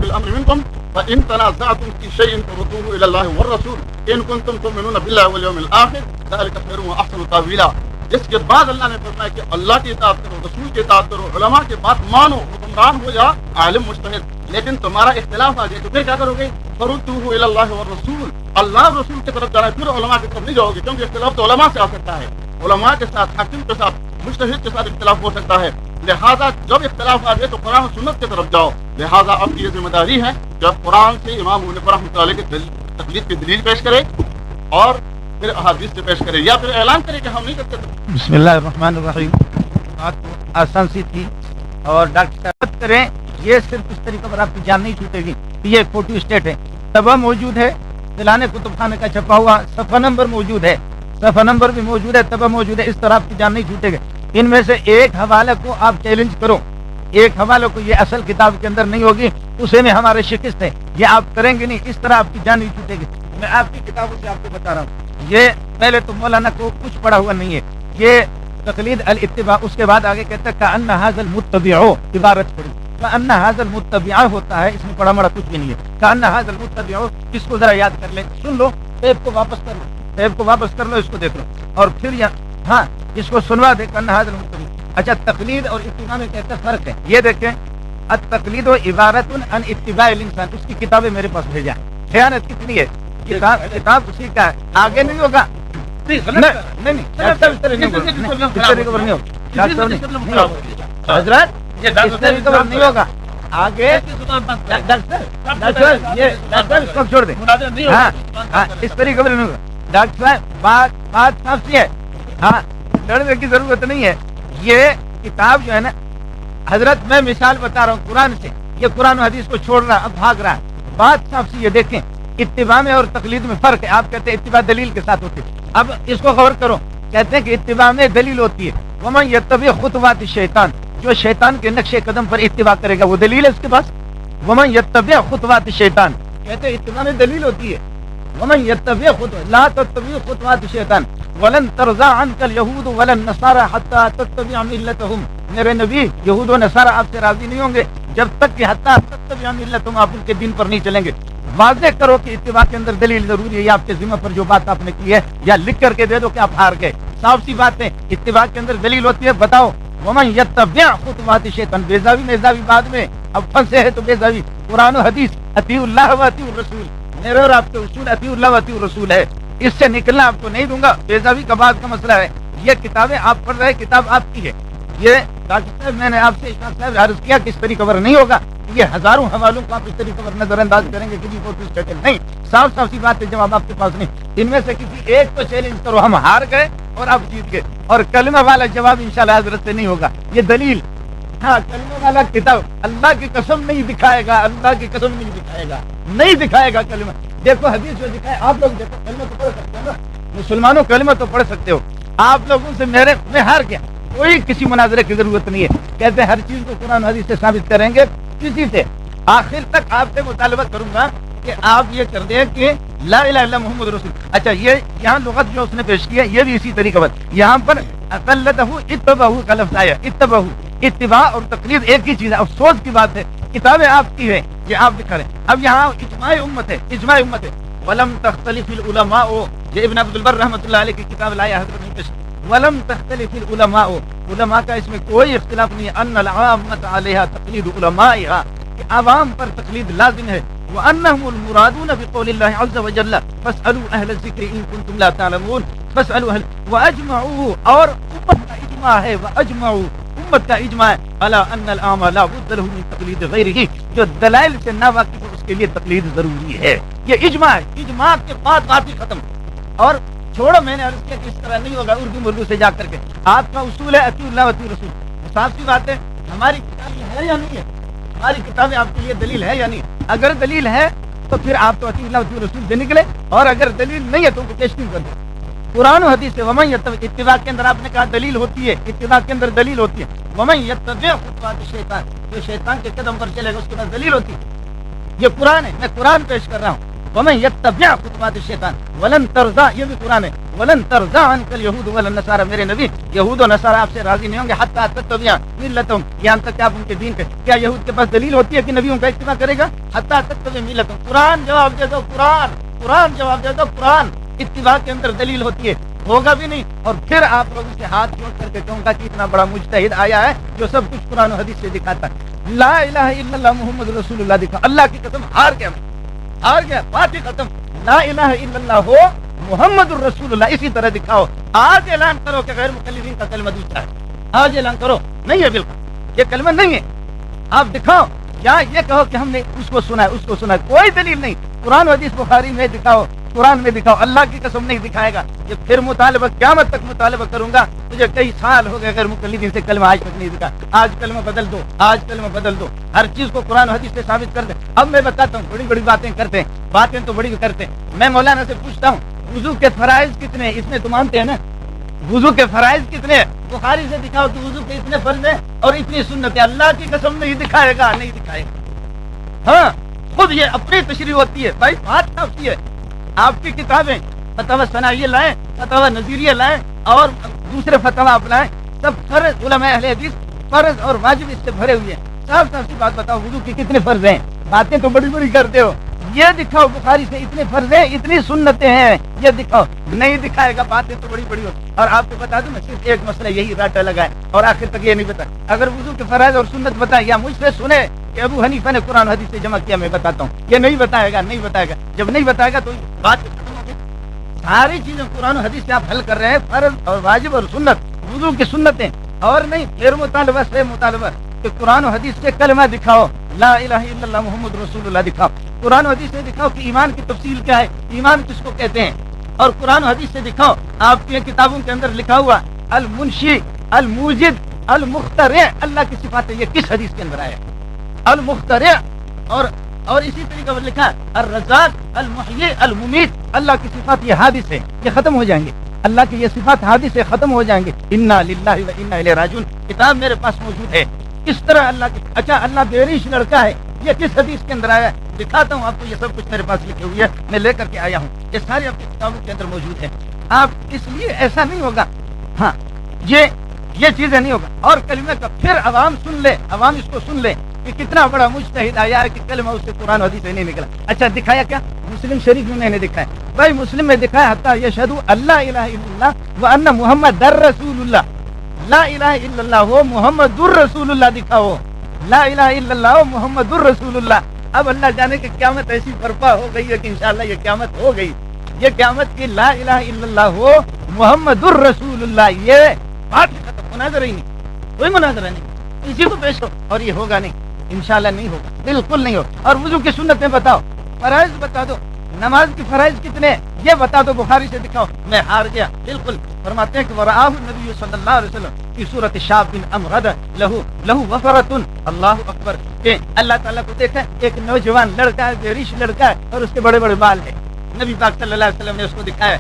الامر منکم فان تنازعتم في شيء فردوه الى الله والرسول ان كنتم تؤمنون بالله واليوم الاخر ذلك خير واحسن تاويلا. جس کے بعد اللہ نے فرمایا کہ اللہ کی اطاعت کرو، رسول کی اطاعت کرو، علماء کی بات مانو، حکمران ہو یا عالم مجتہد، لیکن تمہارا اختلاف آ جائے تو پھر کیا کرو گے؟ فردوه الى الله والرسول، اللہ رسول کی طرف جانا ہے، پھر علماء کی طرف نہیں جاؤ گے، کیونکہ اختلاف تو علماء سے آ سکتا ہے، علماء کے ساتھ، حاکم کے ساتھ، مجتہد کے ساتھ اختلاف ہو سکتا ہے. لہذا جب اختلاف آ جائے تو قرآن و سنت کی طرف جاؤ. لہذا اب کی یہ ذمہ داری ہے جب قرآن سے امام ابو حنیفہ رحمۃ اللہ علیہ کی تقلید کی دلیل پیش کرے اور پھر احادیث سے پیش کرے، یا پھر اعلان کرے کہ ہم نہیں کرتے. بسم اللہ الرحمن الرحیم. بات آسان سی تھی اور ڈاکٹر صاحب کریں، یہ صرف اس طریقے پر آپ کی جان نہیں چھوٹے گی. یہ ایک فوٹو اسٹیٹ ہے، تبہ موجود ہے، دلانے کتب خانے کا چھپا ہوا، صفحہ نمبر موجود ہے، صفحہ نمبر بھی موجود ہے، تبہ موجود ہے. اس طرح آپ کی جان نہیں چھوٹے گی. ان میں سے ایک حوالے کو آپ چیلنج کرو، ایک حوالے کو، یہ اصل کتاب کے اندر نہیں ہوگی، اسے میں ہمارے شکست ہے، یہ آپ کریں گے نہیں، اس طرح آپ کی جان نہیں چھوٹے گی. میں آپ کی کتابوں سے آپ کو بتا رہا ہوں. یہ پہلے تو مولانا کو کچھ پڑھا ہوا نہیں ہے، یہ تقلید الاتباع. اس کے بعد آگے کہتا ہے کأن ھذا المتبع، عبارت پڑھی، کأن ھذا المتبع ہوتا ہے، اس میں پڑھا مڑا کچھ بھی نہیں ہے. کأن ھذا المتبع، اس کو ذرا یاد کر لیں، سن لو، ٹیپ کو واپس کر لو، ٹیپ کو واپس کر لو، اس کو دیکھ لو اور پھر ہاں اس کو سنوا دے. کأن ھذا المتبع. اچھا تقلید اور اتباع میں کہتا فرق ہے. یہ دیکھیں، التقلید و عبارت عن اتباع الانسان، اس کی کتابیں میرے پاس بھیجا. خیانت کتنی ہے، کتاب اسی کا ہے، آگے نہیں ہوگا. نہیں حضرت اس طریقے پر نہیں ہوگا آگے. ڈاکٹر یہ ڈاکٹر اس کو چھوڑ دیں. ہاں اس طریقے پر نہیں ہوگا. ڈاکٹر صاحب بات صاف سی ہے، ہاں لڑنے کی ضرورت نہیں ہے. یہ کتاب جو ہے نا حضرت، میں مثال بتا رہا ہوں قرآن سے، یہ قرآن و حدیث کو چھوڑ رہا، اب بھاگ رہا ہے. بات صاف سی یہ دیکھیں، اتباع میں اور تقلید میں فرق ہے. آپ کہتے ہیں اتباع دلیل کے ساتھ ہوتی ہے. اب اس کو غور کرو، کہتے ہیں کہ اتباع میں دلیل ہوتی ہے. ومن یتبع خطوات الشیطان، جو شیطان کے نقش قدم پر اتباع کرے گا وہ دلیل ہے اس کے پاس. ومن یتبع خطوات الشیطان، کہتے ہیں اتباع میں دلیل ہوتی ہے. ومن یتبع خطوات، لا تتبع خطوات الشیطان ولن ترضى عنك اليهود ولا النصارى حتى تتبع ملتهم. میرے نبی، یہود و نصارى آپ سے راضی نہیں ہوں گے جب تک کہ حتى تتبع ملتهم، آپ ان کے دین پر نہیں چلیں گے. واضح کرو کہ اتباع کے اندر دلیل ضروری ہے. یہ آپ کے ذمہ پر جو بات آپ نے کی ہے، یا لکھ کر کے دے دو کہ آپ ہار گئے. صاف سی بات ہے، اتباع کے اندر دلیل ہوتی ہے. بتاؤ ومن یتبع خطوات الشیطان. بیزاوی میزاوی بعد میں، اب پھنسے ہے تو بیزاوی. قرآن و حدیث، اطیعوا اللہ و اطیعوا الرسول، میرے اور آپ کے اصول اطیعوا اللہ و اطیعوا الرسول ہے. اس سے نکلنا آپ کو نہیں دوں گا. بیزاوی کا بعد کا مسئلہ ہے. یہ کتابیں آپ پڑھ رہے، کتاب آپ کی ہے. یہ ڈاکٹر صاحب میں نے آپ سے اشفاق صاحب عرض کیا کہ اس طریقے پر نہیں ہوگا. یہ ہزاروں حوالوں کو آپ اس طریقے پر نظر انداز کریں گے، کسی فوٹو اسٹیٹ نہیں. صاف صاف سی بات ہے، جواب آپ کے پاس نہیں. ان میں سے کسی ایک کو چیلنج کرو، ہم ہار گئے اور آپ جیت گئے. اور کلمہ والا جواب انشاءاللہ حضرت سے نہیں ہوگا. یہ دلیل، ہاں کلمہ والا کتاب اللہ کی قسم نہیں دکھائے گا، اللہ کی قسم نہیں دکھائے گا، نہیں دکھائے گا کلمہ. دیکھو حدیث جو دکھائے، آپ لوگ دیکھو کلمہ تو پڑھ سکتے ہو نا، مسلمانوں کلمہ تو پڑھ سکتے ہو. آپ لوگوں سے میں ہار گیا، کوئی کسی مناظرے کی ضرورت نہیں ہے. کہتے ہیں ہر چیز کو قرآن حدیث سے ثابت کریں گے. کسی سے آخر تک آپ سے مطالبہ کروں گا کہ آپ یہ کر دیں کہ لا الہ الا محمد رسول. اچھا یہ یہاں لغت جو اس نے پیش کی ہے یہ بھی اسی طریقے پر. یہاں پر اقلتہ اتبعہ کا لفظ آیا. اتبعہ، اتباع اور تقلید ایک ہی چیز ہے. افسوس کی بات ہے کتابیں آپ کی ہے، یہ آپ دکھا رہے ہیں. اب یہاں اجماع امت ہے، اجماع امت ہے. ولم تختلف العلماء، یہ ابن عبد البر رحمۃ اللہ علیہ کی کتاب لایا حضرت نے پیش. ولم تختلف العلماء، علماء کا اس میں کوئی اختلاف نہیں ہے. ان العامۃ علیہا تقلید علمائها، کہ عوام پر تقلید لازم ہے. وانهم المرادون بقول الله عز وجل فاسالوا اهل الذکر ان کنتم لا تعلمون. فاسالوا اهل، واجمعوا، اور امت کا اجماع ہے، واجمعوا امت کا اجماع ہے الا ان الاعمى لا بد له من تقلید غیره، جو دلائل سے نہ واقف ہو اس کے لیے تقلید ضروری ہے. یہ اجماع ہے. اجماع کے بعد بات ہی ختم. اور چھوڑو، میں نے عرض کیا کہ اس طرح نہیں ہوگا اردو سے جا کر کے. آپ کا اصول ہے اطیعوا اللہ و اطیعوا الرسول. صاف سی بات ہے. ہماری کتاب میں ہے یا نہیں ہے؟ ہماری کتابیں آپ کے لیے دلیل ہے یا نہیں؟ اگر دلیل ہے تو پھر آپ تو اطیع اللہ و رسول سے نکلے، اور اگر دلیل نہیں ہے تو ان کو پیش کیوں کر دیں؟ قرآن و حدیث سے ومن یتبع، اتباع کے اندر آپ نے کہا دلیل ہوتی ہے، اتباع کے اندر دلیل ہوتی ہے. ومن یتبع خطوات الشیطان، جو شیطان کے قدم پر چلے گا اس کے بعد دلیل ہوتی ہے. یہ قرآن ہے، میں قرآن پیش کر رہا ہوں. ومن یتبع خطوات الشیطان ولن ترضى، یہ بھی قرآن ہے. ولن ترضى عنك اليهود ولا النصارى، میرے نبی یہود و نصارى آپ سے راضی نہیں ہوں گے حتى تتبع ملتهم، یہاں تک کہ آپ ان کے دین پہ. کیا یہود کے پاس دلیل ہوتی ہے کہ نبیوں کا اتباع کرے گا؟ حتى تتبع ملتهم. قرآن جواب دے دو، قرآن جواب دے دو. قرآن اتباع کے اندر دلیل ہوتی ہے، ہوگا بھی نہیں. اور پھر آپ لوگوں سے ہاتھ جوڑ کر کے کہوں گا کہ اتنا بڑا مجتہد آیا ہے جو سب کچھ قرآن و حدیث سے دکھاتا ہے. لا الہ الا اللہ محمد رسول اللہ دکھا. اللہ کی قسم ہار گیا، بات ہی ختم. لا الہ الا اللہ ہو محمد الرسول اللہ، اسی طرح دکھاؤ. آج اعلان کرو کہ غیر مکلفین کا کلمہ دوسرا ہے. آج اعلان کرو نہیں ہے، بالکل یہ کلمہ نہیں ہے. آپ دکھاؤ، یا یہ کہو کہ ہم نے اس کو سنا ہے. کوئی دلیل نہیں. قرآن و حدیث بخاری میں دکھاؤ، قرآن میں دکھاؤ. اللہ کی قسم نہیں دکھائے گا. یہ پھر مطالبہ قیامت تک مطالبہ کروں گا. مجھے کئی سال ہو گئے غیر مقلدین سے کلمہ آج تک نہیں دکھا. آج کلمہ بدل دو. ہر چیز کو قرآن و حدیث سے ثابت کر دیں. اب میں بتاتا ہوں، بڑی باتیں کرتے ہیں، باتیں تو بڑی کرتے ہیں. میں مولانا سے پوچھتا ہوں وضو کے فرائض کتنے ہیں؟ اس میں تو مانتے ہیں نا وضو کے فرائض کتنے ہیں؟ بخاری سے دکھاؤ کہ وضو کے اتنے فرض ہیں اور اتنی سنت ہے. اللہ کی قسم نہیں دکھائے گا. ہاں خود یہ اپنی تشریح ہوتی ہے. بھائی بات کافی ہے. آپ کی کتابیں فتاوی ثنائیہ لائیں، فتاوی نظیریہ لائیں، اور دوسرے فتاوی آپ لائیں. سب فرض علماء اہل حدیث فرض اور واجب اس سے بھرے ہوئے ہیں. صاف سی بات بتاؤ، وضو کے کتنے فرض ہیں؟ باتیں تو بڑی کرتے ہو. یہ دکھاؤ بخاری سے اتنے فرض ہیں، اتنی سنتیں ہیں. یہ دکھاؤ. نہیں دکھائے گا. باتیں تو بڑی ہو. اور آپ کو بتا دوں میں صرف ایک مسئلہ یہی راٹا لگائے اور آخر تک یہ نہیں بتا. اگر وضو کے فرائض اور سنت بتائے یا مجھ سے سنے کہ ابو حنیفہ نے قرآن حدیث سے جمع کیا، میں بتاتا ہوں. یہ نہیں بتائے گا. جب نہیں بتائے گا تو بات ساری چیزیں قرآن و حدیث سے آپ حل کر رہے ہیں. فرض اور واجب اور سنت، وضو کی سنتیں، اور نہیں پھر مطالبہ کہ قرآن و حدیث سے کلمہ دکھاؤ. لا الہ الا اللہ محمد رسول اللہ دکھاؤ. قرآن و حدیث سے دکھاؤ کہ ایمان کی تفصیل کیا ہے، ایمان کس کو کہتے ہیں. اور قرآن و حدیث سے دکھاؤ آپ کی کتابوں کے اندر لکھا ہوا المنشی، الموجد، المخترع، اللہ کی صفات ہے. یہ کس حدیث کے اندر آیا؟ المخترع. اور اسی طریقے پر لکھا الرزاق، المحیی، الممیت. اللہ کی صفات یہ حادث ہے، یہ ختم ہو جائیں گے. اللہ کی یہ صفات حادث سے ختم ہو جائیں گے. انا للہ و انا الیہ راجعون. کتاب میرے پاس موجود ہے. کس طرح اللہ کی، اچھا اللہ بیریش لڑکا ہے، یہ کس حدیث کے اندر آیا ہے؟ دکھاتا ہوں آپ کو. یہ سب کچھ میرے پاس لکھے ہوئے ہے، میں لے کر کے آیا ہوں. یہ ساری آپ کی کتابوں کے اندر موجود ہے. آپ اس لیے ایسا نہیں ہوگا، ہاں یہ چیزیں نہیں ہوگا. اور کلمے کا پھر عوام سن لے، عوام اس کو سن لے کہ کتنا بڑا مجتہد آیا ہے کہ کلمہ اس سے قرآن حدیث سے نہیں نکلا. اچھا دکھایا کیا؟ مسلم شریف میں نے دکھایا. بھائی مسلم میں دکھایا حتی یشہد اللہ الہ الا اللہ وان محمد رسول اللہ. لا الہ الا اللہ ہو محمد الرسول اللہ دکھاؤ. لا الہ الا اللہ محمد الرسول اللہ. اب اللہ جانے کہ قیامت ایسی برپا ہو گئی ہے کہ انشاءاللہ یہ قیامت ہو گئی. یہ قیامت کی لا الہ الا اللہ ہو محمد الرسول اللہ. یہ بات ختم. مناظرہ ہی نہیں، کوئی مناظرہ نہیں. اسی کو پیش کرو. اور یہ ہوگا نہیں، انشاءاللہ نہیں ہوگا، بالکل نہیں ہوگا. اور وضو کی سنتیں بتاؤ، فرائض بتا دو. نماز کی فرائض کتنے یہ بتا دو، بخاری سے دکھاؤ. میں ہار گیا. بالکل فرماتے ہیں کہ ورآہ النبی صلی اللہ علیہ وسلم کی صورت شاب بن امرد لہو وفرۃ. اللہ اکبر. کہ اللہ تعالیٰ کو دیکھا ایک نوجوان لڑکا ہے، بیریش لڑکا ہے، اور اس کے بڑے بال ہیں. نبی پاک صلی اللہ علیہ وسلم نے اس کو دکھایا.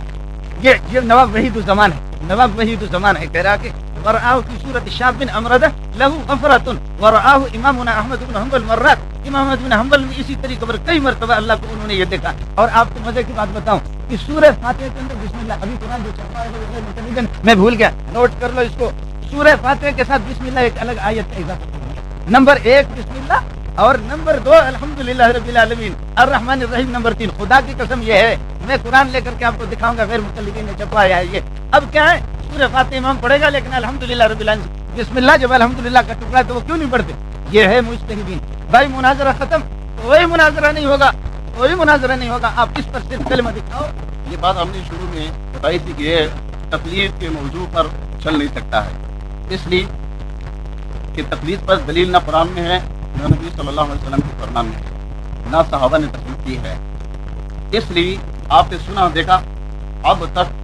یہ نواب وحید الزمان ہے. نواب وحید الزمان ہے. کہہ رہا کہ ورآہ کی صورت شاب بن امرد لہو وفرۃ. ورآہ امامنا احمد بن حنبل مرات. امام احمد بن حنبل میں اسی طریقے پر کئی مرتبہ اللہ کو انہوں نے یہ دیکھا. اور آپ کو مزے کی بات بتاؤں کہ سورہ فاتحہ کے اندر بسم اللہ، ابھی قرآن جو چل رہا ہے میں بھول گیا، نوٹ کر لو اس کو. سورہ فاتحہ کے ساتھ بسم اللہ ایک الگ آیت کا اضافہ. نمبر 1 بسم اللہ، اور نمبر 2 الحمدللہ رب العالمین الرحمن الرحیم. نمبر 3 خدا کی قسم یہ ہے، میں قرآن لے کر کے آپ کو دکھاؤں گا، غیر مقلدین نے چھپوایا ہے یہ. اب کیا ہے، سورہ فاتحہ امام پڑھے گا لیکن الحمدللہ رب العالمین بسم اللہ جب الحمدللہ کا ٹکڑا تو وہ کیوں نہیں پڑھتے؟ یہ ہے مجتہدین. بھائی مناظرہ ختم. کوئی مناظرہ نہیں ہوگا، کوئی مناظرہ نہیں ہوگا. آپ اس پر صرف کلمہ دکھاؤ. یہ بات ہم نے شروع میں بتائی تھی کہ یہ تقلید کے موضوع پر چل نہیں سکتا ہے، اس لیے کہ تقلید پر دلیل نہ قرآن میں ہے، نہ نبی صلی اللہ علیہ وسلم کے فرمان میں، نہ صحابہ نے تقلید کی ہے. اس لیے آپ نے سنا دیکھا اب تک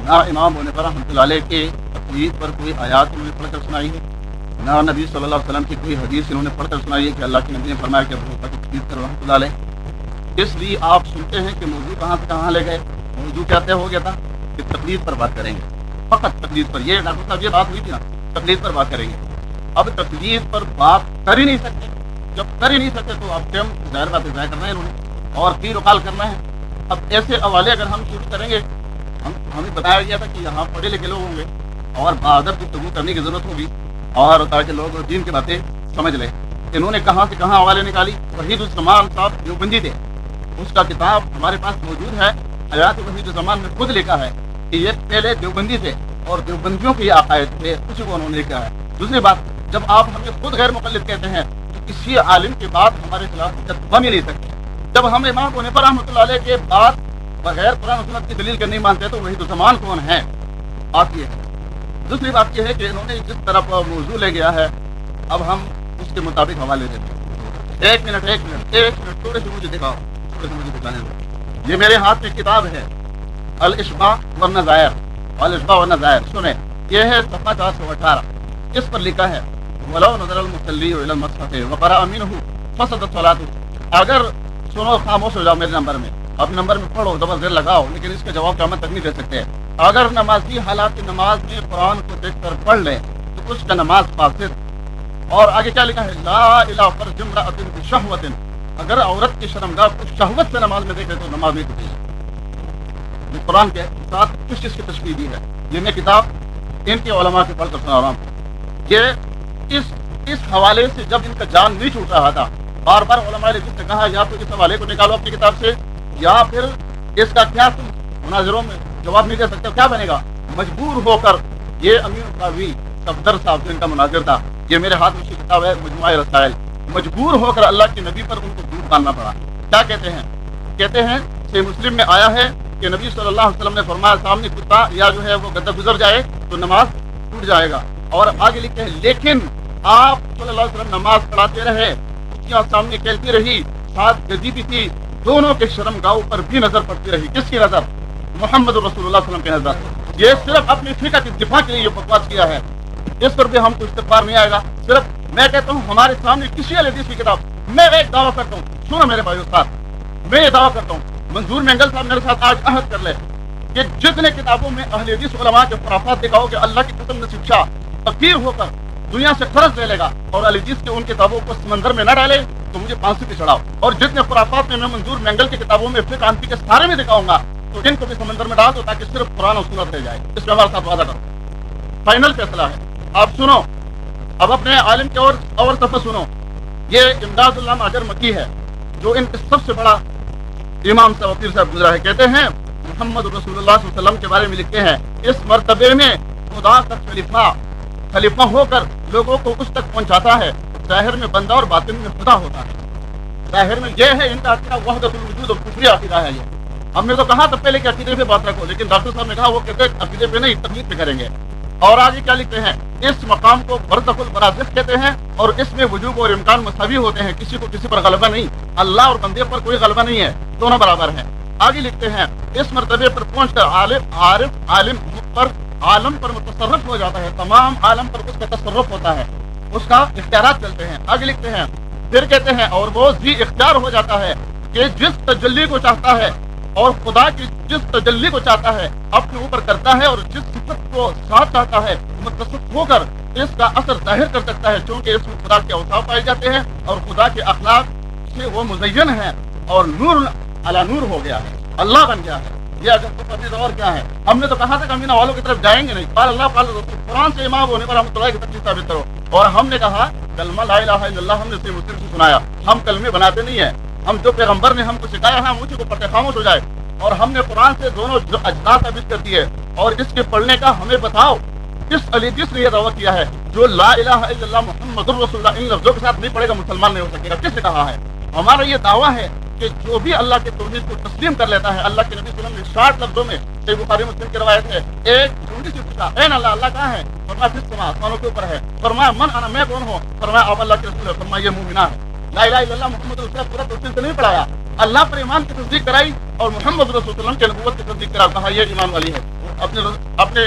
نہ امام حنیفہ رحمۃ اللہ علیہ کے تقلید پر کوئی آیات انہوں نے پڑھ کر سنائی ہے، نہ نبی صلی اللہ علیہ وسلم کی کوئی حدیث انہوں نے پڑھ کر سنائی ہے کہ اللہ کے نبی نے فرمایا کہ ابو بکر صدیق رحمۃ اللہ علیہ. اس لیے آپ سنتے ہیں کہ موضوع کہاں سے کہاں لے گئے. موضوع کیا طے ہو گیا تھا کہ تقلید پر بات کریں گے, فقط تقلید پر. یہ ڈاکٹر صاحب یہ بات ہوئی تھی نا, تقلید پر بات کریں گے. اب تقلید پر بات کر ہی نہیں سکتے. جب کر ہی نہیں سکتے تو اب ٹائم ظاہر بات ضائع کرنا ہے انہوں نے اور پیر وقال کرنا ہے. اب ایسے حوالے اگر ہم شروع کریں گے, ہمیں بتایا گیا تھا کہ یہاں پڑھے لکھے لوگ ہوں گے اور بادر گفتگو کرنے کی ضرورت ہوگی اور تاکہ لوگ دین کی باتیں سمجھ لیں. انہوں نے کہاں سے کہاں حوالے نکالی. وحید الزمان صاحب دیوبندی تھے, اس کا کتاب ہمارے پاس موجود ہے. حیات وحید الزمان میں خود لکھا ہے کہ یہ پہلے دیوبندی تھے اور دیوبندیوں کے یہ عقائد تھے, کسی کو انہوں نے لکھا ہے. دوسری بات, جب آپ ہمیں خود غیر مقلد کہتے ہیں تو کسی عالم کی بات ہمارے خلاف ہم ہی نہیں سکتے. جب ہم امام ابو حنیفہ رحمۃ اللہ علیہ کے بات بغیر قرآن و سنت کی دلیل کے نہیں مانتے تو وحید الزمان کون ہے؟ بات یہ ہے. دوسری بات یہ ہے کہ انہوں نے جس طرف موضوع لے گیا ہے اب ہم اس کے مطابق حوالے دیتے ہیں. ایک منٹ تھوڑے سے مجھے دکھاؤ, تھوڑے سے مجھے دکھانے دو. یہ میرے ہاتھ میں کتاب ہے الاشباع والنظائر. الاشباع والنظائر سنیں, یہ ہے صفحہ 418. اس پر لکھا ہے ولو نظر المصلی الی المصحف وقرأ منه فسدت صلاته. اگر سنو, خاموش ہو جاؤ میرے نمبر میں, اپنے نمبر میں پڑھو, زبر زیر لگاؤ, لیکن اس کا جواب قیامت تک نہیں دے سکتے. اگر نمازی حالات نماز میں قرآن کو دیکھ کر پڑھ لیں تو اس کا نماز فاسد. اور آگے کیا لکھا ہے لا الہ فرج امرأۃ بشہوۃ. اگر عورت کی شرمگاہ کو شہوت سے نماز میں دیکھے تو نماز نہیں ٹوٹے. یہ قرآن کے ساتھ کس چیز کی تشبیہ دی ہے. یہ میں کتاب ان کے علماء سے پڑھ کر سنا رہا ہوں. یہ اس حوالے سے جب ان کا جان نہیں چھوٹ رہا تھا, بار بار علماء نے جس نے کہا یا تو اس حوالے کو نکالو اپنی کتاب سے یا پھر اس کا کیا تم مناظروں میں جواب نہیں دے سکتے, کیا بنے گا. مجبور ہو کر یہ امیر قاضی صفدر صاحب جو ان کا مناظر تھا, یہ میرے ہاتھ میں کتاب ہے مجموعہ رسائل, مجبور ہو کر اللہ کے نبی پر ان کو دودھ باندھنا پڑا. کیا کہتے ہیں؟ کہتے ہیں صحیح مسلم میں آیا ہے کہ نبی صلی اللہ علیہ وسلم نے فرمایا سامنے کتا یا جو ہے وہ گدہ گزر جائے تو نماز ٹوٹ جائے گا. اور آگے لکھتے ہیں لیکن آپ صلی اللہ علیہ وسلم نماز پڑھاتے رہے, اس سامنے کھیلتی رہی, ساتھ گدی بھی تھی, دونوں کے شرمگاہوں پر بھی نظر پڑتی رہی. کس کی نظر؟ محمد رسول اللہ صلی اللہ علیہ وسلم کی نظر. یہ صرف اپنی فقہ کی دفاع کے لیے یہ بکواس کیا ہے, اس پر بھی ہم کو استغفار نہیں آئے گا. صرف میں کہتا ہوں ہمارے سامنے کسی حدیث کی کتاب, میں ایک دعویٰ کرتا ہوں, سنو میرے بھائی استاد, میں یہ دعویٰ کرتا ہوں منظور مینگل صاحب میرے ساتھ آج عہد کر لے کہ جتنے کتابوں میں اہل حدیث علماء کے خرافات دکھاؤ کہ اللہ کی قسم نصیب شاہ فقیر ہو کر دنیا سے قرض لے لے گا اور اہل حدیث کے ان کتابوں کو سمندر میں نہ ڈالے تو مجھے پھانسی پہ چڑھاؤ. اور جتنے خرافات میں منظور مینگل کی کتابوں میں فقہ حنفی کے سارے میں دکھاؤں گا تو ان کو بھی سمندر میں ڈال دو تاکہ صرف قرآن اور سنت رہ جائے. اس میں ہمارے ساتھ وعدہ کرو, فائنل فیصلہ ہے. آپ سنو, اب اپنے عالم کے اور صفحہ سنو. یہ امداد اللہ مہاجر مکی ہے جو ان کے سب سے بڑا امام صاحب پیر صاحب گزرا ہے. کہتے ہیں محمد رسول اللہ صلی اللہ علیہ وسلم کے بارے میں لکھتے ہیں اس مرتبے میں خدا کا خلیفہ ہو کر لوگوں کو اس تک پہنچاتا ہے. ظاہر میں بندہ اور باطن میں خدا ہوتا ہے. ظاہر میں یہ ہے ان کا عقیدہ وحدت الوجود اور کفری عقیدہ ہے. یہ ہم نے تو کہا تھا پہلے کہ عقیدے پہ بات رکھو, لیکن ڈاکٹر صاحب نے کہا وہ کہتے ہیں عقیدے پہ نہیں تقلید پہ کریں گے. اور آگے کیا لکھتے ہیں اس مقام کو برزخ البرازخ کہتے ہیں اور اس میں وجوب اور امکان مساوی ہوتے ہیں, کسی کو کسی پر غلبہ نہیں, اللہ اور بندے پر کوئی غلبہ نہیں ہے, دونوں برابر ہیں. آگے لکھتے ہیں اس مرتبے پر پہنچ کر عالم پر عالم پر متصرف ہو جاتا ہے, تمام عالم پر اس کا تصرف ہوتا ہے, اس کا اختیارات چلتے ہیں. آگے لکھتے ہیں پھر کہتے ہیں اور وہ ذی اختیار ہو جاتا ہے کہ جس تجلی کو چاہتا ہے اور خدا کی جس تجلی کو چاہتا ہے اپنے اوپر کرتا ہے اور جس صفت کو ساتھ چاہتا ہے متصف ہو کر اس کا اثر ظاہر کر سکتا ہے, چونکہ اس میں خدا کے اوصاف پائے جاتے ہیں اور خدا کے اخلاق سے وہ مزین ہے اور نور علی نور ہو گیا ہے, اللہ بن گیا ہے. یہ اگر تو پتہ اور کیا ہے, ہم نے تو کہا تھا کہ امینہ والوں کی طرف جائیں گے نہیں, قال اللہ قال رسول, قرآن سے امام ہونے پر رحمۃ اللہ کی تفسیر ثابت کرو. اور ہم نے کہا کلمہ لا الہ الا اللہ ہم نے صحیح مسلم سے سنایا, ہم کلمے بناتے نہیں ہیں, ہم جو پیغمبر نے ہم کو سکھایا ہے ہم اسی کو پڑھتے خاموش ہو جائے. اور ہم نے قرآن سے دونوں اجزاء ثابت کر دیے اور اس کے پڑھنے کا ہمیں بتاؤ کس علیدیس نے یہ دعویٰ کیا ہے جو لا الہ الا اللہ محمد رسول اللہ ان لفظوں کے ساتھ نہیں پڑھے گا مسلمان نہیں ہو سکے گا. کس نے کہا ہے؟ ہمارا یہ دعویٰ ہے کہ جو بھی اللہ کے توحید کو تسلیم کر لیتا ہے, اللہ کے نبی صلی اللہ علیہ وسلم نے 60 لفظوں میں صحیح بخاری مسلم کی روایت ہے, ایک ڈھونڈی سے پوچھا اے اللہ, اللہ کہاں ہے؟ فرمایا فی السماء, آسمانوں کے اوپر ہے. فرمایا من انا, میں کون ہوں؟ فرمایا آپ اللہ کے رسول ہے. فرمایا یہ مومنہ ہے. لا الہ الا اللہ محمد رسول اللہ پورا تفصیل سے نہیں پڑھایا, اللہ پر ایمان کی تصدیق کرائی اور محمد رسول اللہ کے نبوت کی تصدیق کرا, کہا یہ ایمان والی ہے. اپنے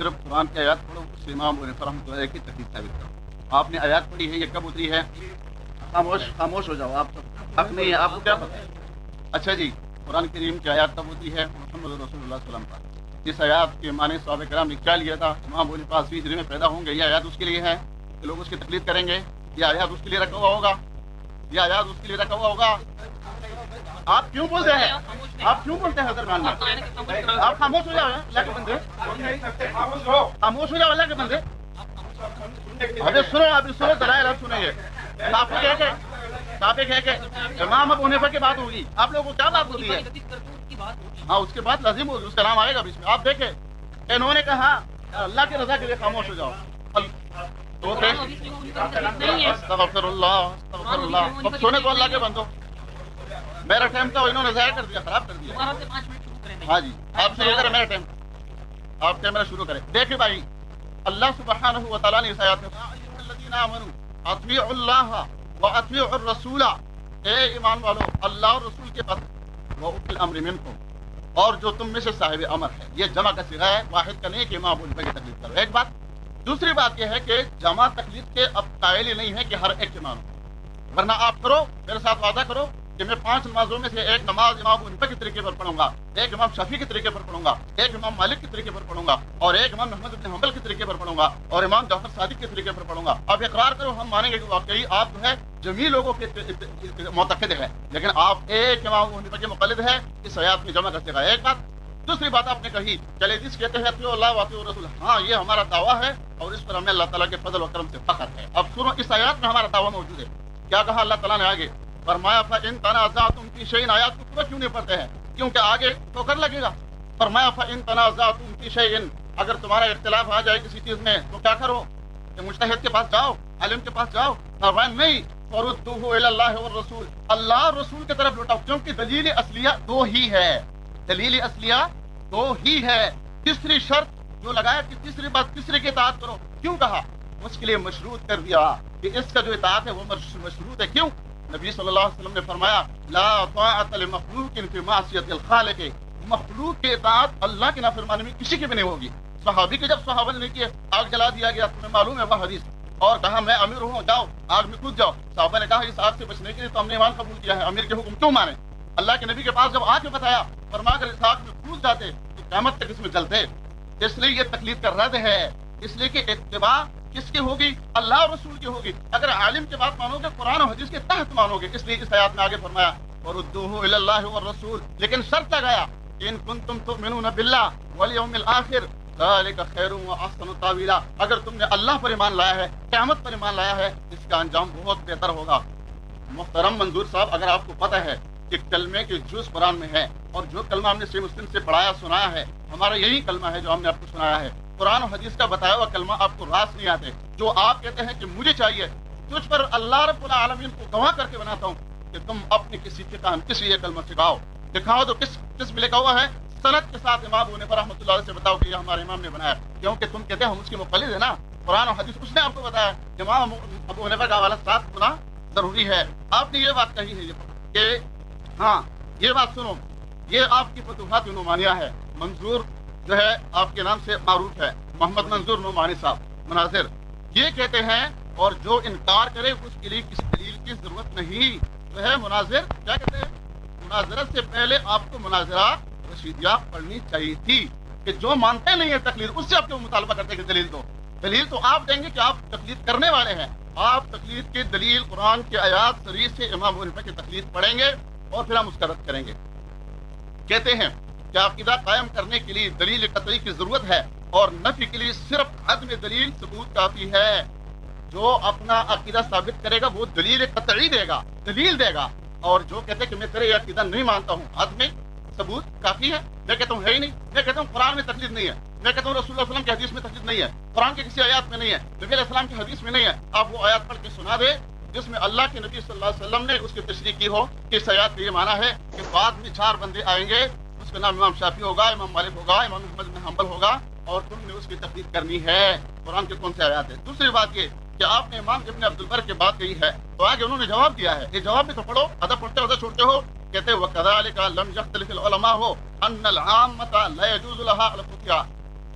صرف قرآن کی آیات پڑھو، اس سے امام ابو حنیفہ رحمۃ اللہ علیہ کی تکلیف ثابت کرو. آپ نے آیات پڑھی ہے، یہ کب اتری ہے؟ خاموش ہو جاؤ، آپ سب حق نہیں ہے، آپ کو کیا پتہ ہے؟ اچھا جی، قرآن کریم کی آیات کب اتری ہے؟ محمد رسول اللہ صلی اللہ علیہ وسلم پر. اس آیات کے معنی صحابہ کرام نے کیا لیا تھا؟ امام ابو حنیفہ اسی ہجری میں پیدا ہوں گے، یہ آیات اس کے لیے ہے کہ لوگ اس کی تکلیف کریں گے؟ یہ آیات اس کے لیے رکھا ہوا ہوگا؟ یہ آیات اس کے لیے رکھا ہوا ہوگا؟ آپ کیوں بولتے ہیں؟ آپ کیوں بولتے ہیں درمیان میں؟ آپ خاموش ہو جاؤ اللہ کے بندے، خاموش ہو جاؤ اللہ کے بندے. ابھی سنو دلائل اب سنیں گے. ٹاپک ہے کہ امام ابو حنیفہ کی بات ہوگی، آپ لوگوں کو کیا بات ہوتی ہے؟ ہاں اس کے بعد لازم ہوگی، اس کا نام آئے گا بیچ میں. آپ دیکھیں انہوں نے کہا اللہ کی رضا کے لیے خاموش ہو جاؤ. استغفر اللہ استغفر اللہ. اب سونے کو اللہ کے بندو، میرا ٹائم تھا انہوں نے ضائع کر دیا، خراب کر دیا. ہاں جی آپ شروع کریں، میرا ٹائم آپ کیمرہ شروع کریں. دیکھیں بھائی، اللہ سبحانہ و تعالیٰ نے اس آیات میں الذین آمنوا اطیعوا اللہ واطیعوا الرسول، اے ایمان والو اللہ اور رسول کے پاس، واولی الامر منکم، اور جو تم میں سے صاحب امر ہے. یہ جمع کا صیغہ ہے، واحد کا نہیں کہ امام ابو حنیفہ کی تقلید کرو. ایک بات. دوسری بات یہ ہے کہ جمع تقلید کے اب قائل ہی نہیں ہے کہ ہر ایک کے مانو، ورنہ آپ کرو میرے ساتھ وعدہ کرو کہ میں 5 نمازوں میں سے ایک نماز امام ابو حنیفہ کے طریقے پر پڑھوں گا، ایک امام شافعی کے طریقے پر پڑھوں گا، ایک امام مالک کے طریقے پر پڑھوں گا، اور ایک امام احمد بن حنبل کے طریقے پر پڑھوں گا، اور امام جعفر صادق کے طریقے پر پڑھوں گا. اب اقرار کرو، ہم مانیں گے کہ واقعی آپ جو ہے جمیع لوگوں کے معتقد ہے، لیکن آپ ایک امام ابو حنیفہ کے مقلد ہے. اس آیات میں جمع کرتے گا. ایک بات. دوسری بات آپ نے کہی چلے جس کہتے ہیں اطیعوا اللہ واطیعوا الرسول، ہاں یہ ہمارا دعویٰ ہے اور اس پر ہمیں اللہ تعالیٰ کے فضل و کرم سے فخر ہے. اب سنو اس آیات میں ہمارا دعویٰ موجود ہے. کیا کہا اللہ تعالیٰ نے آگے؟ فرمایا فَإِن تَنَازَعْتُمْ فِي شَيْءٍ. آیات کو پورا کیوں نہیں پڑھتے ہیں؟ کیونکہ آگے ٹھوکر لگے گا. فرمایا فَإِن تَنَازَعْتُمْ فِي شَيْءٍ، اگر تمہارا اختلاف آ جائے کسی چیز میں تو کیا کرو؟ کہ مجتہد کے پاس جاؤ، عالم کے پاس جاؤ. فرمایا نہیں، فَرُدُّوهُ إِلَى اللَّهِ وَالرَّسُولِ، اللہ اور رسول کی طرف لوٹاؤ، کیونکہ دلیل اصلیہ دو ہی ہے. دلیل اصلیہ دو ہی ہے. تیسری شرط جو لگایا کہ تیسری بات تیسرے کی اطاعت کرو، کیوں کہا؟ اس کے لیے مشروط کر دیا کہ اس کا جو اطاعت ہے وہ مشروط ہے. کیوں؟ نبی صلی اللہ علیہ وسلم نے فرمایا لا طاعت لمخلوق فی معصیت الخالق، مخلوق کی اطاعت اللہ کی نافرمانی میں کسی کی بھی نہیں ہوگی. صحابی کے جب صحابہ نے نہیں کیے، آگ جلا دیا گیا، تمہیں معلوم ہے وہ حدیث، اور کہا میں امیر ہوں، جاؤ آگ میں کود جاؤ. صحابہ نے کہا اس آگ سے بچنے کے لیے تو ہم نے ایمان قبول کیا ہے، امیر کے حکم کیوں مانے؟ اللہ کے نبی کے پاس جب آ کے بتایا، فرما کر اس آگ میں کود جاتے تو قیامت تک اس میں جلتے. اس لیے یہ تقلید کا رد ہے، اس لیے کہ اتباع کس کی ہوگی؟ اللہ اور رسول کی ہوگی. اگر عالم کی بات مانو گے، قرآن و حدیث کے تحت مانو گے. اس لیے اس آیات میں آگے فرمایا وَرُدُّوهُ إِلَى اللَّهِ وَالرَّسُولِ، لیکن شرط لگایا ان کنتم تؤمنون باللہ والیوم الآخر ذلک خیر واحسن تاویلا. اگر تم نے اللہ پر ایمان لایا ہے، قیامت پر ایمان لایا ہے، اس کا انجام بہت بہتر ہوگا. محترم منظور صاحب، اگر آپ کو پتہ ہے کہ کلمے کے جز قرآن میں ہے، اور جو کلمہ ہم نے صحیح مسلم سے پڑھایا سنایا ہے ہمارا یہی کلمہ ہے جو ہم نے آپ کو سنایا ہے. قرآن و حدیث کا بتایا ہوا کلمہ آپ کو راس نہیں آتے. جو آپ کہتے ہیں کہ مجھے چاہیے، تجھ پر اللہ رب العالمین کو گواہ کر کے بناتا ہوں کہ تم اپنے کسی فقہ کسی یہ کلمہ سکھاؤ، دکھاؤ تو کس میں لکھا ہوا ہے، سند کے ساتھ امام ابو حنیفہ رحمۃ اللہ علیہ سے بتاؤ کہ یہ ہمارے امام نے بنایا. کیونکہ تم کہتے ہیں ہم اس کے مقلد ہیں نا. قرآن و حدیث اس نے آپ کو بتایا کہ امام ابو حنیفہ کا حوالہ ساتھ ہونا ضروری ہے. آپ نے یہ بات کہی ہے کہ ہاں یہ بات سنو، یہ آپ کی فتوحات نعمانیہ ہے. منظور جو ہے آپ کے نام سے معروف ہے، محمد منظور نعمانی صاحب مناظر. یہ کہتے ہیں اور جو انکار کرے اس کے لیے کسی دلیل کی ضرورت نہیں. جو ہے مناظر کیا کہتے ہیں، مناظرت سے پہلے آپ کو مناظرہ رشیدیہ پڑھنی چاہیے تھی کہ جو مانتے نہیں ہیں تقلید اس سے آپ کو مطالبہ کرتے کہ دلیل دو. دلیل تو آپ دیں گے کہ آپ تقلید کرنے والے ہیں. آپ تقلید کی دلیل قرآن کی آیات صریح سے امام ابو حنیفہ کی تقلید پڑھیں گے اور پھر ہم اس کا رد کریں گے. کہتے ہیں کہ عقیدہ قائم کرنے کے لیے دلیل قطعی کی ضرورت ہے اور نفی کے لیے صرف عدم دلیل ثبوت کافی ہے. جو اپنا عقیدہ ثابت کرے گا وہ دلیل قطعی دے گا، دلیل دے گا. اور جو کہتے ہیں کہ میں تیرے یہ عقیدہ نہیں مانتا ہوں، عدم ثبوت کافی ہے. میں کہتا ہوں ہے ہی نہیں، میں کہتا ہوں قرآن میں تقلید نہیں ہے، میں کہتا ہوں رسول اللہ صلی اللہ علیہ وسلم کی حدیث میں تقلید نہیں ہے، قرآن کے کسی آیات میں نہیں ہے، نبی علیہ السلام کی حدیث میں نہیں ہے. آپ وہ آیات پڑھ کے سنا دے جس میں اللہ کے نبی صلی اللہ علیہ وسلم نے اس کی تشریح کی ہو کہ اس آیات کا یہ معنی ہے کہ بعد میں 4 بندے آئیں گے، اس کا نام امام شافعی ہوگا، امام مالک ہوگا، امام احمد بن حنبل ہوگا، اور تم نے اس کی تقلید کرنی ہے. قرآن کے کون سے آیات ہے؟ دوسری بات یہ کہ آپ نے امام ابن عبد البر کی بات کہی ہے تو آگے انہوں نے جواب دیا ہے. یہ جواب بھی تو پڑھو، ادب پڑھتے ادب چھوڑتے ہو. کہتے وَكَذَلِكَ لَمْ يَخْتَلِفِ الْعُلَمَاءُ أَنَّ الْعَامَّةَ لَا يَجُوزُ لَهَا الْفُتْيَا.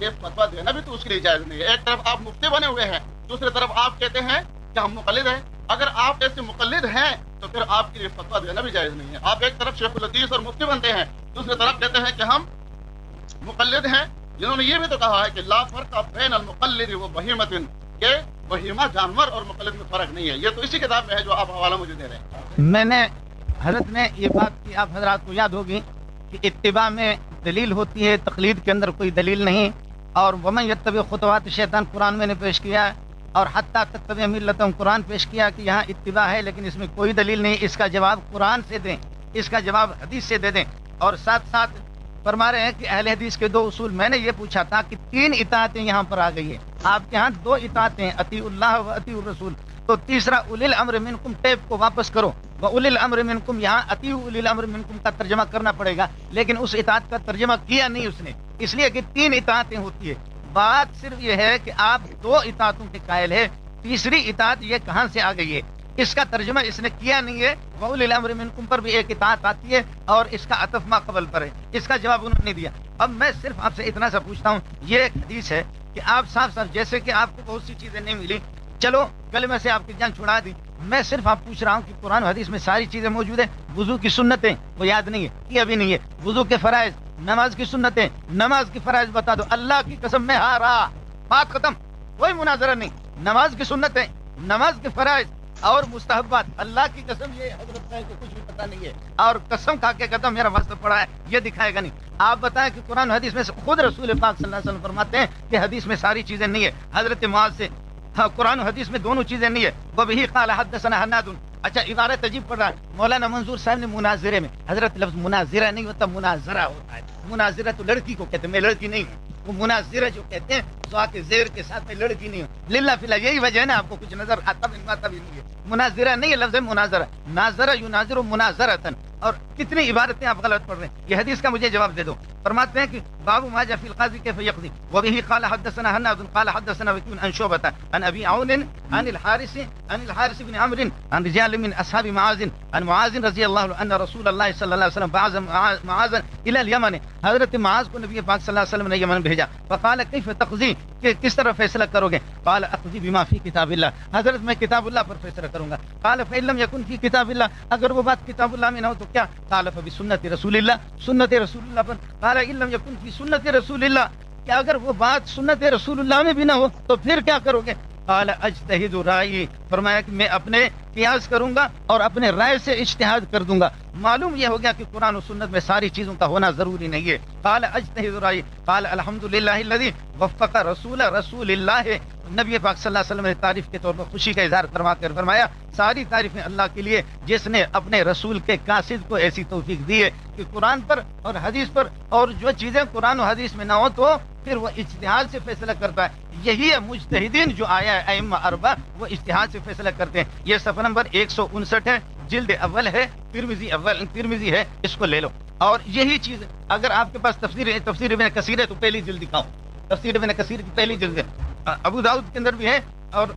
یہ فتویٰ دینا بھی تو اس کے لیے جائز نہیں ہے. ایک طرف آپ مفتی بنے ہوئے ہیں, دوسری طرف آپ کہتے ہیں کہ ہم مقلد ہیں. اگر آپ ایسے مقلد ہیں تو پھر آپ کے لیے فتویٰ دینا بھی جائز نہیں ہے. آپ ایک طرف شیخ الحدیث اور مفتی بنتے ہیں, دوسری طرف کہتے ہیں کہ ہم مقلد ہیں, جنہوں نے یہ بھی تو کہا ہے کہ لا فرق بین المقلد و بہیمۃ, کہ بہیمہ جانور اور مقلد میں فرق نہیں ہے. یہ تو اسی کتاب میں ہے جو آپ حوالہ مجھے دے رہے ہیں. میں نے حضرت نے یہ بات کی, آپ حضرات کو یاد ہوگی کہ اتباع میں دلیل ہوتی ہے, تقلید کے اندر کوئی دلیل نہیں. اور ومن یتبع خطوات شیطان قرآن میں نے پیش کیا ہے, اور حتیٰ تتبع ملتہم قرآن پیش کیا کہ یہاں اتباع ہے لیکن اس میں کوئی دلیل نہیں. اس کا جواب قرآن سے دیں, اس کا جواب حدیث سے دے دیں. اور ساتھ ساتھ فرما رہے ہیں کہ اہل حدیث کے 2 اصول. میں نے یہ پوچھا تھا کہ 3 اطاعتیں یہاں پر آ گئی ہیں, آپ کے ہاں 2 اطاعتیں, اطیع اللہ و اطیع الرسول. تو تیسرا اولی الامر منکم, ٹیپ کو واپس کرو, و اولی الامر منکم, یہاں اطیع اولی الامر منکم کا ترجمہ کرنا پڑے گا. لیکن اس اطاعت کا ترجمہ کیا نہیں اس نے, اس لیے کہ 3 اطاعتیں ہوتی ہے. بات صرف یہ ہے کہ آپ 2 اطاعتوں کے قائل ہے, تیسری اطاعت یہ کہاں سے آ گئی ہے, اس کا ترجمہ اس نے کیا نہیں ہے. وَأُولِي الْأَمْرِ مِنْكُمْ پر بھی ایک اطاعت آتی ہے اور اس کا عطف ما قبل پر ہے, اس کا جواب انہوں نے دیا. اب میں صرف آپ سے اتنا سا پوچھتا ہوں, یہ ایک حدیث ہے کہ آپ صاف صاف, جیسے کہ آپ کو بہت سی چیزیں نہیں ملی, چلو کلمے سے آپ کی جان چھڑا دی, میں صرف آپ پوچھ رہا ہوں کہ قرآن و حدیث میں ساری چیزیں موجود ہیں. وضو کی سنتیں وہ یاد نہیں ہے, یہ ابھی نہیں ہے. وضو کے فرائض, نماز کی سنتیں, نماز کی فرائض بتا دو. اللہ کی قسم میں ہارا, بات ختم, کوئی مناظرہ نہیں. نماز کی سنتیں, نماز کے فرائض اور مستحبات, اللہ کی قسم یہ حضرت ہے کہ کچھ بھی پتہ نہیں ہے, اور قسم کھا کے کہتا میرا واسطہ پڑا ہے, یہ دکھائے گا نہیں. آپ بتائیں کہ قرآن و حدیث میں خود رسول پاک صلی اللہ علیہ وسلم فرماتے ہیں کہ حدیث میں ساری چیزیں نہیں ہے. حضرت معاذ سے, ہاں قرآن و حدیث میں دونوں چیزیں نہیں ہے. وبہ قال حدثنا حناد. اچھا عبارت عجیب پڑھ رہا ہے مولانا منظور صاحب نے مناظرے میں. حضرت لفظ مناظرہ نہیں ہوتا, مناظرہ ہوتا ہے. مناظرہ تو لڑکی کو کہتے ہیں, میں لڑکی نہیں ہوں. وہ مناظرہ جو کہتے ہیں ذا کے زیر کے ساتھ میں لڑکی نہیں ہوں. للہ فی الحال یہی وجہ ہے نا, آپ کو کچھ نظر آتا بھی نہیں ہے. مناظرہ نہیں ہے, لفظ مناظرہ, ناظرہ یناظر مناظرۃ. اور کتنی عبارتیں آپ غلط پڑھ رہے ہیں. یہ حدیث کا مجھے جواب دے دو. فرماتے ہیں کہ باب ما جاء فی القاضی کیف یقضی وبه قال حدثنا حناد قال حدثنا وكيع عن شعبة عن ابي عون عن الحارث بن عمرو عن رجال من اصحاب معاذ عن معاذ رضی اللہ عنہ ان رسول اللہ صلی اللہ علیہ وسلم بعث معاذ الى اليمن. حضرت معاذ کو نبی پاک صلی اللہ علیہ وسلم نے یمن بھیجا. فقال کیف تقضی, کہ کس طرح فیصلہ کرو گے. قال اقضی بما فی کتاب اللہ, حضرت میں کتاب اللہ پر فیصلہ کروں گا. قال فإن لم يكن في کتاب اللہ, اگر وہ بات کتاب اللہ میں نہ ہو تو کیا. قال فبسنت رسول اللہ, سنت رسول اللہ پر. قال ان لم يكن في سنت رسول اللہ, کہ اگر وہ بات سنت رسول اللہ میں بھی نہ ہو تو پھر کیا کرو گے. قال اجتہد رائی, فرمایا کہ میں اپنے قیاس کروں گا اور اپنے رائے سے اجتہاد کر دوں گا. معلوم یہ ہو گیا کہ قرآن و سنت میں ساری چیزوں کا ہونا ضروری نہیں ہے. قال اجتہد رائی. قال الحمدللہ الذی وفق رسول اللہ. نبی پاک صلی اللہ علیہ وسلم نے تعریف کے طور پر خوشی کا اظہار فرما کر فرمایا ساری تعریفیں اللہ کے لیے جس نے اپنے رسول کے قاصد کو ایسی توفیق دی ہے کہ قرآن پر اور حدیث پر, اور جو چیزیں قرآن و حدیث میں نہ ہو تو پھر وہ اجتہاد سے فیصلہ کرتا ہے. یہی ہے مجتہدین جو آیا ہے ائمہ اربعہ, وہ اجتہاد سے فیصلہ کرتے ہیں. یہ صفحہ نمبر 159 ہے, جلد اول ہے, ترمذی ہے, اس کو لے لو. اور یہی چیز اگر آپ کے پاس تفسیر ابن کثیر ہے تو پہلی جلد دکھاؤ. تفسیر ابن کثیر کی پہلی جلد ہے, ابو داؤد کے اندر بھی ہے. اور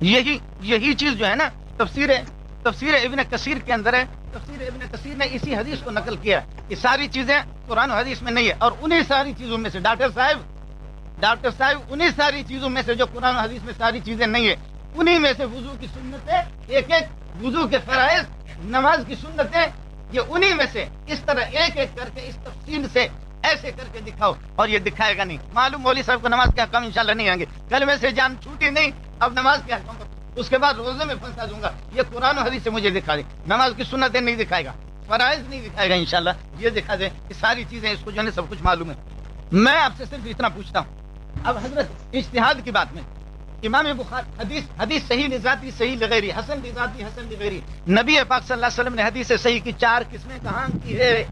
یہی چیز جو ہے نا تفسیر ابن کثیر کے اندر ہے. تفسیر ابن کثیر نے اسی حدیث کو نقل کیا. یہ ساری چیزیں قرآن و حدیث میں نہیں ہے. اور انہی ساری چیزوں میں سے ڈاکٹر صاحب انہی ساری چیزوں میں سے جو قرآن و حدیث میں ساری چیزیں نہیں ہے, انہی میں سے وضو کی سنتیں, ایک وضو کے فرائض, نماز کی سنتیں, یہ انہی میں سے اس طرح ایک ایک کر کے اس تفصیل سے ایسے کر کے دکھاؤ. اور یہ دکھائے گا نہیں. معلوم مولوی صاحب کو نماز کے احکام انشاءاللہ نہیں آئیں گے. کلمے سے جان چھوٹی نہیں, اب نماز کے احکام اس کے بعد روزے میں پھنسا دوں گا. یہ قرآن و حدیث سے مجھے دکھا دے. نماز کی سنتیں نہیں دکھائے گا, فرائض نہیں دکھائے گا انشاءاللہ. یہ دکھا دے کہ ساری چیزیں اس کو جو ہے سب کچھ معلوم ہے. میں آپ سے صرف اتنا پوچھتا ہوں. اب حضرت اجتہاد کی بات میں امام بخاری حدیث صحیح لذاتی صحیح لغیری, حسن لذاتی حسن لغیری. نبی پاک صلی اللہ علیہ وسلم نے حدیث صحیح کی 4 قسمیں کہاں کی ہے.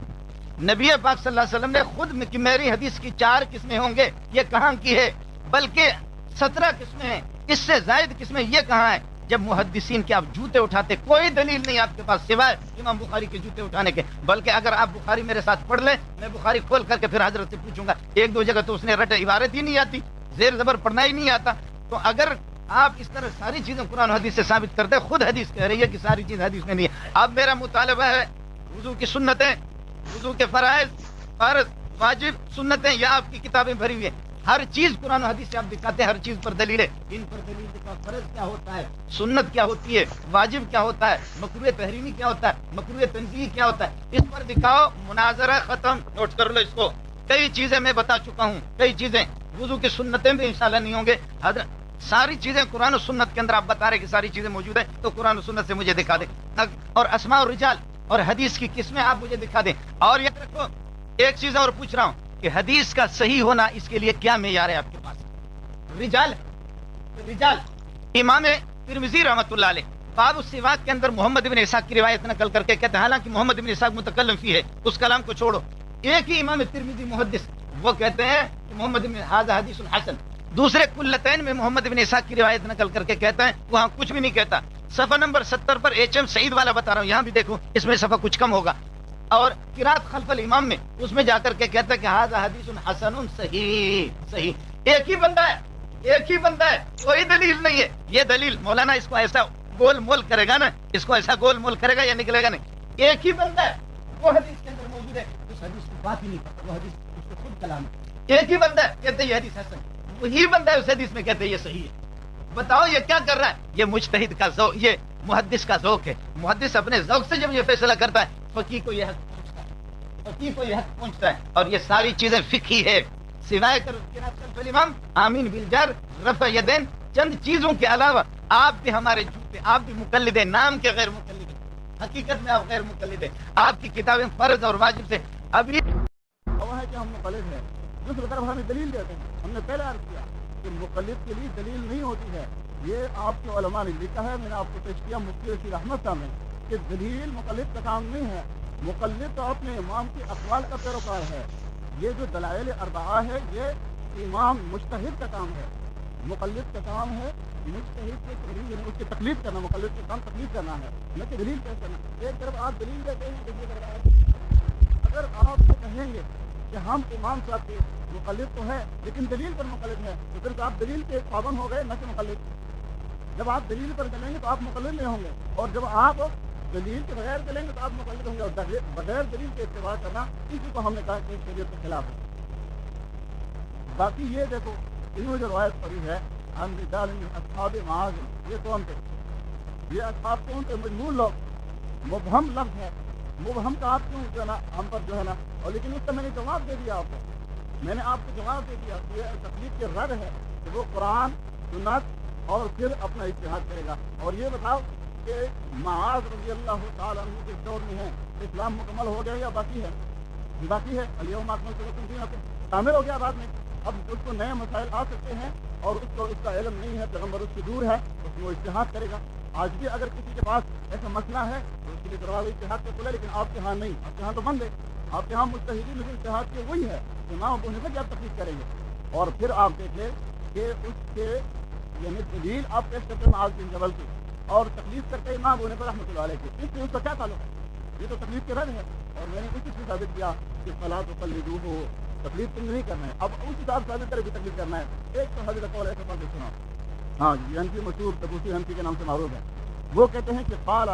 نبی پاک صلی اللہ علیہ وسلم نے خود کہ میری حدیث کی 4 قسمیں ہوں گے یہ کہاں کی ہے, بلکہ 17 قسمیں ہیں, اس سے زائد قسمیں یہ کہاں ہے. جب محدثین کے آپ جوتے اٹھاتے, کوئی دلیل نہیں آپ کے پاس سوائے امام بخاری کے جوتے اٹھانے کے. بلکہ اگر آپ بخاری میرے ساتھ پڑھ لیں, میں بخاری کھول کر کے پھر حضرت سے پوچھوں گا. 1-2 جگہ تو اس نے رٹے, عبارت ہی نہیں آتی, زیر زبر پڑھنا ہی نہیں آتا. تو اگر آپ اس طرح ساری چیزیں قرآن و حدیث سے ثابت کرتے, خود حدیث کہہ رہی ہے کہ ساری چیز حدیث میں نہیں ہے. اب میرا مطالبہ ہے وضو کی سنتیں, وضو کے فرائض, فرض, واجب, سنتیں, یہ آپ کی کتابیں بھری ہوئی ہیں. ہر چیز قرآن و حدیث سے آپ دکھاتے ہیں، ہر چیز پر دلیل ہے. ان پر دلیل دکھاؤ. فرض کیا ہوتا ہے، سنت کیا ہوتی ہے، واجب کیا ہوتا ہے، مکروہ تحریمی کیا ہوتا ہے، مکروہ تنزیہی کیا ہوتا ہے، اس پر دکھاؤ. مناظرہ ختم. نوٹ کر لو اس کو. کئی چیزیں میں بتا چکا ہوں، کئی چیزیں. وضو کی سنتیں بھی انشاءاللہ نہیں ہوں گے. ساری چیزیں قرآن و سنت کے اندر آپ بتا رہے کہ ساری چیزیں موجود ہیں، تو قرآن و سنت سے مجھے دکھا دیں. اور اسماء اور رجال اور حدیث کی قسمیں آپ مجھے دکھا دیں. اور یاد رکھو ایک چیز اور پوچھ رہا ہوں کہ حدیث کا صحیح ہونا اس کے لیے کیا معیار ہے آپ کے پاس؟ رجال امام ترمذی رحمۃ اللہ علیہ باب السواک کے اندر محمد بن اسحاق کی روایت نقل کر کے کہتے ہیں، حالانکہ محمد بن اسحاق متکلم فی ہے، اس کلام کو چھوڑو. ایک ہی امام ترمذی محدث وہ کہتے ہیں کہ محمد بن ھذا حدیث حسن. دوسرے کلتین میں محمد بن اسحاق کی روایت نقل کر کے کہتا ہے، وہاں کچھ بھی نہیں کہتا. صفحہ نمبر 70 پر HM سعید والا بتا رہا ہوں، یہاں بھی دیکھو اس میں صفحہ کچھ کم ہوگا. اور قرات خلف الامام میں اس میں جا کر کے کہتا ہے کہ ھذا حدیث حسن صحیح. ایک ہی بندہ ہے، کوئی دلیل نہیں ہے. یہ دلیل مولانا اس کو ایسا گول مول کرے گا نا، اس کو ایسا گول مول کرے گا یا نکلے گا نہیں. ایک ہی بندہ ہے، وہ حدیث کے اندر موجود ہے، اس حدیث کی بات ہی نہیں کرتا، وہ حدیث اس کو خود کلام ہے. ایک ہی بندہ ہے کہتے ہیں یہ حدیث حسن، وہی بندہ ہے اس حدیث میں کہتے ہیں یہ صحیح ہے. بتاؤ یہ کیا کر رہا ہے؟ یہ مجتہد کا ذوق، یہ محدث کا ذوق ہے. محدث اپنے ذوق سے جب یہ فیصلہ کرتا ہے، فقیہ کو یہ حق پہنچتا ہے. اور یہ ساری چیزیں فقہی ہے، سوائے کر امام آمین بالجر رفع یدین چند چیزوں کے علاوہ. آپ بھی ہمارے جھوٹے، آپ بھی مقلد ہیں، نام کے غیر مقلد ہیں، حقیقت میں آپ غیر مقلد ہیں. آپ کی کتابیں فرض اور واجب سے ابھی ہے کہ ہم مقلد ہیں. دوسری طرف ہمیں دلیل دیتے ہیں. ہم نے پہلے عرض کیا کہ مقلد کے لیے دلیل نہیں ہوتی ہے. یہ آپ کے علماء نے لکھا ہے، میں نے آپ کو پیش کیا مفتی رشید احمد صاحب نے، کہ دلیل مقلد کا کام نہیں ہے. مقلد تو اپنے امام کے اقوال کا پیروکار ہے. یہ جو دلائل اربعہ ہے یہ امام مجتہد کا کام ہے. مقلد کا کام ہے مجتہد کے تقلید، یعنی اس کی تقلید کرنا. مقلد کا کام تقلید کرنا ہے، نہ کہ دلیل پیش کرنا. ایک طرف آپ دلیل دیتے ہیں، دوسری طرف اگر آپ کو کہیں گے کہ ہم امام صاحب کے مقلد تو ہے لیکن دلیل پر مقلد ہے، تو پھر آپ دلیل کے پابند ہو گئے، نہ کہ مقلد. جب آپ دلیل پر چلیں گے تو آپ مقلد نہیں ہوں گے، اور جب آپ دلیل کے بغیر چلیں گے تو آپ مقلد ہوں گے. اور بغیر دلیل کے اتباع کرنا اسی کو ہم نے کہا کہ شریعت کے خلاف ہے. باقی یہ دیکھو انہوں جو روایت پڑھی ہے ہم رجال من اصحاب معاذ، یہ کون تھے؟ یہ اصحاب کون تھے؟ مجمول لوگ. مبہم لفظ ہے، مبہم کا آپ کیوں جو ہے نا ہم پر جو ہے نا. اور لیکن اس کا میں نے جواب دے دیا آپ کو. میں نے آپ کو جواب دے دیا کہ یہ تقلید کے رد ہے کہ وہ قرآن سنت اور پھر اپنا اجتہاد کرے گا. اور یہ بتاؤ کہ معاذ رضی اللہ تعالیٰ عنہ کے دور میں ہے، اسلام مکمل ہو گیا یا باقی ہے؟ باقی ہے. الیوم اکملت لکم دینکم کامل ہو گیا بعد میں. اب اس کو نئے مسائل آ سکتے ہیں اور اس کو اس کا علم نہیں ہے، پیغمبر اس سے دور ہے، اس میں وہ اجتہاد کرے گا. آج بھی اگر کسی کے پاس ایسا مسئلہ ہے تو اس کے لیے دروازہ اجتہاد کا کھلا، لیکن آپ کے ہاں نہیں. آپ کے ہاں تو بند ہے. آپ کے ہاں مجتہدین لیکن اجتہاد کے وہی ہے. امام ابو حنیفہ کی آپ تقلید کریں گے. اور پھر آپ دیکھ لیں کہ اس کے یعنی دلیل آپ پیش کرتے ہیں معاذ بن جبل کی اور تقلید کرتے ہیں امام ابو حنیفہ رحمۃ اللہ علیہ کی. اس سے اس کا کیا تعلق ہے؟ یہ تو تقلید کے رد ہے. اور میں نے اسی سے ثابت کیا کہ فلا تقلدوہ، تقلید تم نہیں کرنا ہے. اب اس حساب سے ثابت کرے بھی تقلید کرنا ہے. ایک تو حضرت قول ایسا پڑھ سنا، ہاں جی حنفی مشہور تبوسی حنفی کے نام سے معروف ہے. وہ کہتے ہیں کہ قال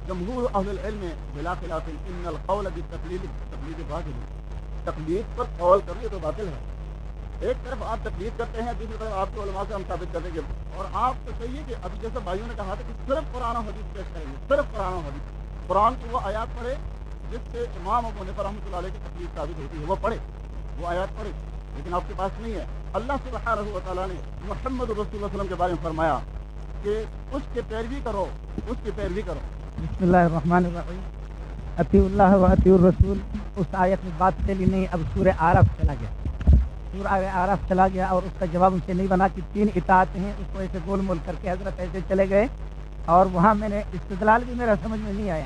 جمہور اہل العلم بلا خلاف ان القول بالتقلید تقلید باطل، تقلید پر قول کرنا تو باطل ہے. ایک طرف آپ تقلید کرتے ہیں، دوسری طرف آپ کے علماء سے ہم ثابت کریں گے. اور آپ تو چاہیے کہ ابھی جیسے بھائیوں نے کہا تھا کہ صرف قرآن و حدیث پیش کریں گے، صرف قرآن و حدیث. قرآن کی وہ آیات پڑھے جس سے امام ابو حنیفہ رحمۃ اللہ علیہ کی تقلید ثابت ہوتی ہے، وہ پڑھے، وہ آیات پڑھے. لیکن آپ کے پاس نہیں ہے. اللہ سبحانہ و تعالیٰ نے محمد رسول اللہ صلی اللہ علیہ وسلم کے بارے میں فرمایا کہ اس کی پیروی کرو، اس کی پیروی کرو. بسم اللہ الرحمن الرحیم. اطیع اللہ و اطیع الرسول. اس آیت میں بات چلی نہیں. اب سورہ اعراف چلا گیا، سورہ اعراف چلا گیا اور اس کا جواب ان سے نہیں بنا کہ 3 اطاعت ہیں. اس کو ایسے گول مول کر کے حضرت ایسے چلے گئے اور وہاں میں نے استدلال بھی میرا سمجھ میں نہیں آیا.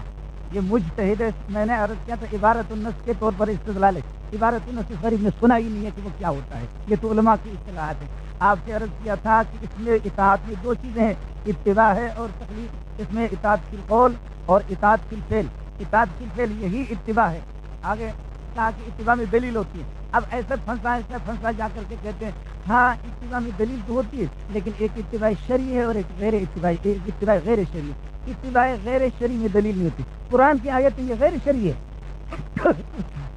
یہ مجتہد میں نے عرض کیا تو عبارت النص کے طور پر استدلال ہے. عبارت النص غریب نے سنا ہی نہیں ہے کہ وہ کیا ہوتا ہے. یہ تو علماء کی اصطلاحات ہے. آپ سے عرض کیا تھا کہ اس میں اطاعت میں 2 چیزیں ہیں، اتباع ہے اور تقلید. اس میں اطاعت فی القول اور اطاعت فی الفعل. اطاعت فی الفعل یہی اتباع ہے. آگے کہا کہ اتباع میں دلیل ہوتی ہے. اب ایسا پھنسا جا کر کے کہتے ہیں ہاں اتباع میں دلیل تو ہوتی ہے لیکن ایک اتباع شرعی ہے اور ایک غیر اتباع، ایک اتباع غیر شرعی. اتباع غیر شرعی میں دلیل نہیں ہوتی. قرآن کی آیت یہ غیر شرعی ہے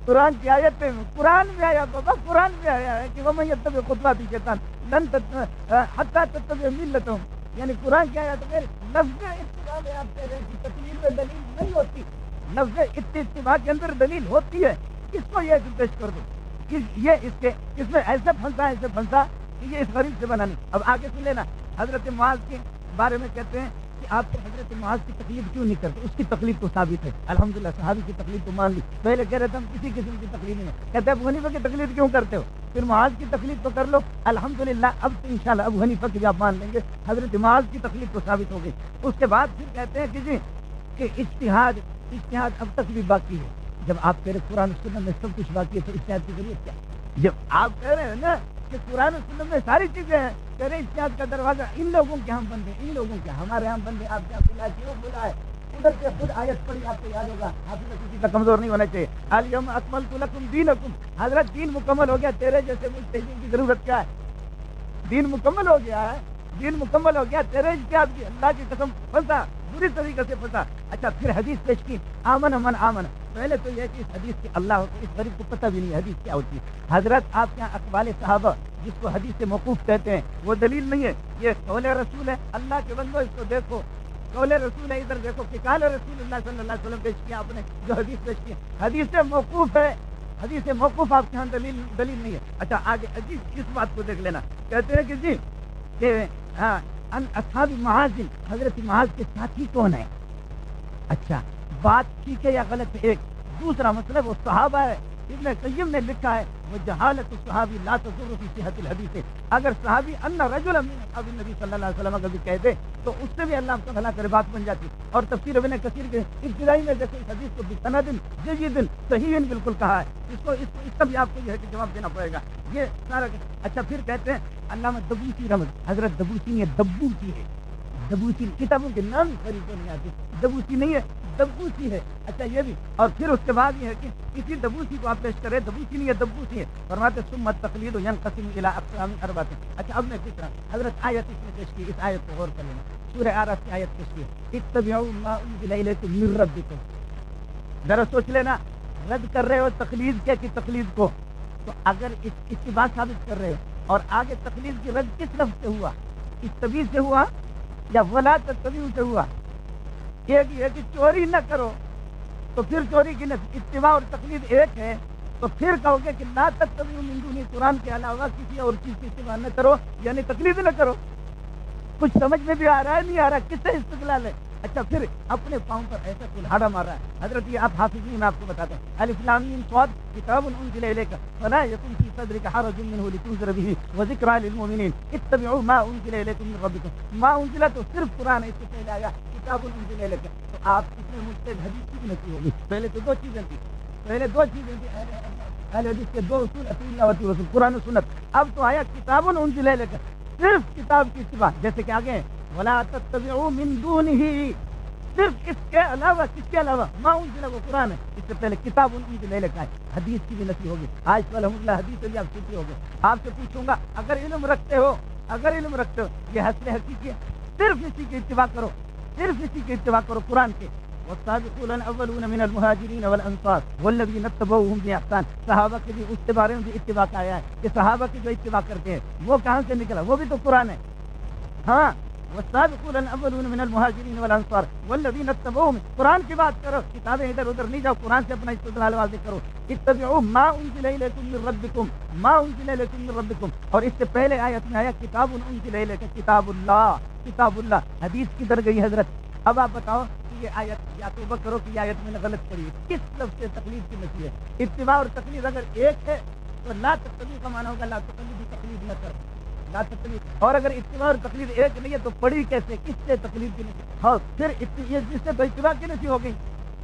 قرآن کی آیت میں قرآن میں آیا بابا، قرآن میں آیا ہے کہ وَمَن يَتَّبِعْ خُطُوَاتِ الشَّيْطَانِ لَن حَتَّىٰ تَتَّبِعَ مِلَّتَهُم، یعنی قرآن کی آیت میں لفظ اتباع میں آپ کہہ رہے ہیں کہ تکلیف میں دلیل نہیں ہوتی، لفظ اتباع کے اندر دلیل ہوتی ہے. کس کو یہ پیش کر دو کہ یہ اس میں ایسے پھنسا کہ یہ اس غریب سے بنا نہیں. اب آگے سے لینا، حضرت معاذ کے بارے میں کہتے ہیں کہ آپ کو حضرت معاذ کی تکلیف کیوں نہیں کرتے؟ اس کی تکلیف تو ثابت ہے، الحمدللہ صحابی کی تکلیف تو مان لی. پہلے کہہ رہے تھے ہم کسی قسم کی تکلیف نہیں ہے، کہتے ہیں ابو حنیفہ کی تکلیف کیوں کرتے ہو؟ پھر معاذ کی تکلیف تو کر لو، الحمدللہ اب تو انشاءاللہ ابو حنیفہ کی بھی آپ مان لیں گے، حضرت معاذ کی تکلیف تو ثابت ہو گئی. اس کے بعد پھر کہتے ہیں کہ اجتہاد اب تک بھی باقی ہے. جب آپ کہہ رہے قرآن و سنت میں سب کچھ باقی ہے تو اجتہاد کی ضرورت کیا؟ جب آپ کہہ رہے ہیں نا کہ قرآن و سنت میں ساری چیزیں ہیں، کہہ رہے اجتہاد کا دروازہ ان لوگوں کے ہم بندے، ان لوگوں کے ہمارے ہم بندے. آپ کیا بلا کیوں بلا ہے؟ ادھر سے خود آیت پڑھی آپ کو یاد ہوگا، آپ کو کسی کا کمزور نہیں ہونا چاہیے. الیوم اکملت لکم دینکم، حضرت دین مکمل ہو گیا. تیرے جیسے مجتہدین کی ضرورت کیا ہے؟ دین مکمل ہو گیا ہے، دین مکمل ہو گیا. تیرے اجتہاد کی اللہ کی قسم پھنسا، بری طریقے سے پھنسا. اچھا پھر حدیث پیش کی، آمن من آمن. پہلے تو یہ کہ اس حدیث کی اللہ کو اس غریب کو پتہ بھی نہیں حدیث کیا ہوتی ہے. حضرت آپ کے یہاں اقوال صحابہ جس کو حدیث سے موقوف کہتے ہیں وہ دلیل نہیں ہے، یہ قول رسول ہے. اللہ کے بندو اس کو دیکھو، قول رسول ہے. ادھر دیکھو کہ قال رسول اللہ صلی اللہ علیہ وسلم پیش کیا آپ نے، جو حدیث پیش کی حدیث سے موقوف ہے. حدیث سے موقوف آپ کے یہاں دلیل نہیں ہے. اچھا آگے عجیب اس بات کو دیکھ لینا، کہتے ہیں کہ جی کہ ان اصحاب معاذ، حضرت معاذ کے ساتھی کون ہیں؟ اچھا بات ٹھیک ہے یا غلط ہے؟ ایک دوسرا مسئلہ وہ صحابہ ہے. ابن قیم نے لکھا ہے وہ جہالت الصحابی لا تضر فی صحت الحدیث. اگر صحابی ان رجل من اصحاب النبی صلی اللہ علیہ وسلم کبھی کہہ دے تو اس سے بھی اللہ تعالیٰ کرے بات بن جاتی. اور تفسیر ابن کثیر کے ابتدائی میں دیکھو اس حدیث کو بسند جید صحیح بالکل کہا ہے. اس کا بھی آپ کو یہ ہے کہ جواب دینا پڑے گا. یہ سارا اچھا پھر کہتے ہیں علامہ دبوسی رحمت، حضرت دبوسی ہے، دبوسی ہے، دبوسی کتابوں کے نام خرید نہیں آتے، دبوسی نہیں ہے، دبوسی ہے. اچھا یہ بھی. اور پھر اس کے بعد یہ ہے کہ اسی دبوسی کو آپ پیش کریں، دبوسی نہیں ہے دبوسی ہے. فرماتے سمت تقلید ینقسم الی اقسام اربعۃ. اچھا اب میں کس طرح حضرت آیت اس نے پیش کی، اس آیت کو غور کر لینا. سورہ اعراف کی آیت پیش کی، اتبعوا ما انزل الیکم من ربکم. ذرا سوچ لینا، رد کر رہے ہو تقلید کے کی تقلید کو، تو اگر اس کی بات ثابت کر رہے ہو اور آگے تقلید کی رد کس لفظ سے ہوا؟ اتباع سے ہوا یا ولا تتبعوا سے ہوا؟ ایک یہ کہ چوری نہ کرو تو پھر چوری کی نفی. اتباع اور تقلید ایک ہے تو پھر کہو گے کہ لا تتبعوا من دون، قرآن کے علاوہ کسی اور چیز کی اتباع نہ کرو، یعنی تقلید نہ کرو. کچھ سمجھ میں بھی آ رہا ہے نہیں آ رہا؟ کس سے استدلال ہے؟ اچھا پھر اپنے پاؤں پر ایسا کلہاڑا مار رہا ہے. حضرت یہ آپ حافظین میں آپ کو بتاتا ہوں، الف لام میم صاد کتاب انزل الیک فلا یکن فی صدرک حرج منه لتنذر به وذکری للمؤمنین اتبعوا ما انزل الیکم من ربکم. ما انزل تو صرف قرآن ہے، اس سے پہلے آیا کتاب انزل الیک. تو آپ اس میں مجتہد حدیث کی نفی ہوگی. پہلے تو دو چیزیں تھی، اہل حدیث کے دو اصول، اصول اللہ و رسول، قرآن و سنت. اب تو آیا کتاب انزل الیک، صرف کتاب کی اتباع. جیسے کہ آگے ولا تتبعوا من دونه، صرف اس کے علاوہ، کس کے علاوہ؟ ما انزل، وہ قرآن ہے. اس سے پہلے کتاب انزل الیک ہے، حدیث کی بھی نفی ہوگی. آج الحمد للہ حدیث بھی آپ سنتے ہوگے. آپ سے پوچھوں گا اگر علم رکھتے ہو یہ حسن حقیقی ہے، صرف اسی کی اتباع کرو، صرف اسی کی اتباع کرو قرآن کے. والسابقون الاولون من المهاجرین والانصار والذین اتبعوهم باحسان. صحابہ کے بھی اس کے بارے میں بھی اتباع کا آیا ہے کہ صحابہ کی جو اتباع کرتے ہیں وہ کہاں سے نکلا؟ وہ بھی تو قرآن ہے. ہاں والسابقون الاولون من المهاجرین والانصار والذین اتبعوهم، قرآن کی بات کرو، کتابیں ادھر ادھر نہیں جاؤ، قرآن سے اپنا استدلال واضح کرو. اتبعوا ما انزل الیکم من ربکم، ما انزل الیکم من ربکم. اور اس سے پہلے آیت میں آیا کتاب انزل الیک، کتاب اللہ، کتاب اللہ. حدیث کدھر گئی حضرت؟ اب آپ بتاؤ کہ یہ آیت یا توبہ کرو کہ یہ آیت میں نے غلط پڑھی ہے، کس لفظ سے تقلید کی نفی ہے؟ اتباع اور تقلید اگر ایک ہے تو لا تتبعوا کا معنی ہوگا لا تقلید، تقلید نہ کرو، لا تقلید. اور اگر اتباع اور تقلید ایک نہیں ہے تو پڑھی کیسے؟ کس سے تقلید کی نفی؟ ہاں پھر جس سے اتباع کی نفی ہو گئی،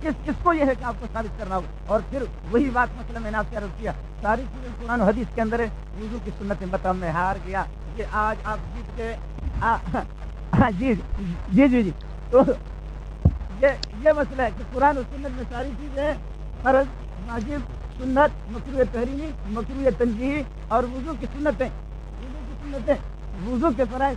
کس کو یہ ہے کہ آپ کو ثابت کرنا ہوگا. اور پھر وہی بات مثلا میں نے آپ سے عرض کیا، ساری چیزیں قرآن و حدیث کے اندر ہے. وضو کی سنت بتا میں ہار گیا، یہ آج آپ جیت گئے. جی جی جی جی تو یہ مسئلہ ہے کہ قرآن و سنت میں ساری چیزیں فرض، واجب، سنت، مکروہ تحریمی، مکروہ تنزیہی اور وضو کی سنتیں. وضو کی سنتیں، وضو کے فرائض.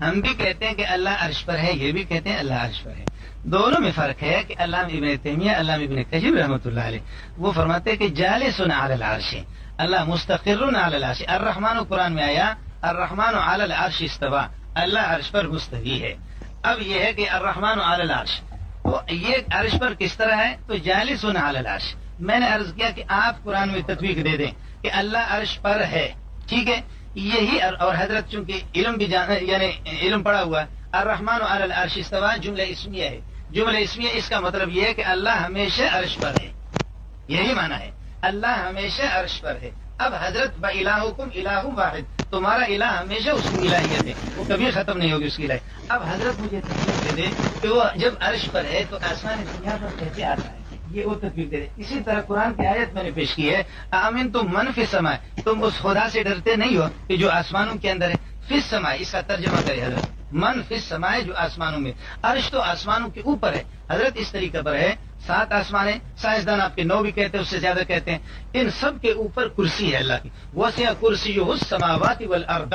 ہم بھی کہتے ہیں کہ اللہ عرش پر ہے، یہ بھی کہتے ہیں اللہ عرش پر ہے. دونوں میں فرق ہے کہ علامہ ابن تیمیہ، علامہ ابن قیم رحمۃ اللہ علیہ وہ فرماتے ہیں کہ جالس علی العرش، اللہ مستقر علی العرش. الرحمن قرآن میں آیا الرحمن علی العرش استوى، اللہ عرش پر مستوی ہے. اب یہ ہے کہ الرحمن علی العرش، تو یہ عرش پر کس طرح ہے؟ تو جالس علی العرش. میں نے عرض کیا کہ آپ قرآن میں تطبیق دے دیں کہ اللہ عرش پر ہے، ٹھیک ہے. یہی اور حضرت چونکہ علم بھی یعنی علم پڑا ہوا ہے. الرحمن علی العرش استوى جملہ اسمیہ ہے. جملہ اسمیہ اس کا مطلب یہ ہے کہ اللہ ہمیشہ عرش پر ہے، یہی معنی ہے، اللہ ہمیشہ عرش پر ہے. اب حضرت بِإِلَٰهُكُمْ إِلَٰهٌ واحد، تمہارا الہ ہمیشہ اس کی الہیت ہے، وہ کبھی ختم نہیں ہوگی اس کی الہیت. اب حضرت مجھے تفصیل دے دے کہ وہ جب عرش پر ہے تو آسمان دنیا پر کیسے آتا ہے، یہ وہ تفصیل دے دے. اسی طرح قرآن کی آیت میں نے پیش کی ہے آمین تم من فی السماء، تم اس خدا سے ڈرتے نہیں ہو کہ جو آسمانوں کے اندر ہے. فی السماء اس کا ترجمہ کرے حضرت، من فی السماء جو آسمانوں میں، عرش تو آسمانوں کے اوپر ہے حضرت. اس طریقے پر ہے 7 آسمان ہیں، سائنسدان آپ کے 9 بھی کہتے ہیں، اس سے زیادہ کہتے ہیں. ان سب کے اوپر کرسی ہے اللہ کی. وسع کرسیہ السماوات والارض،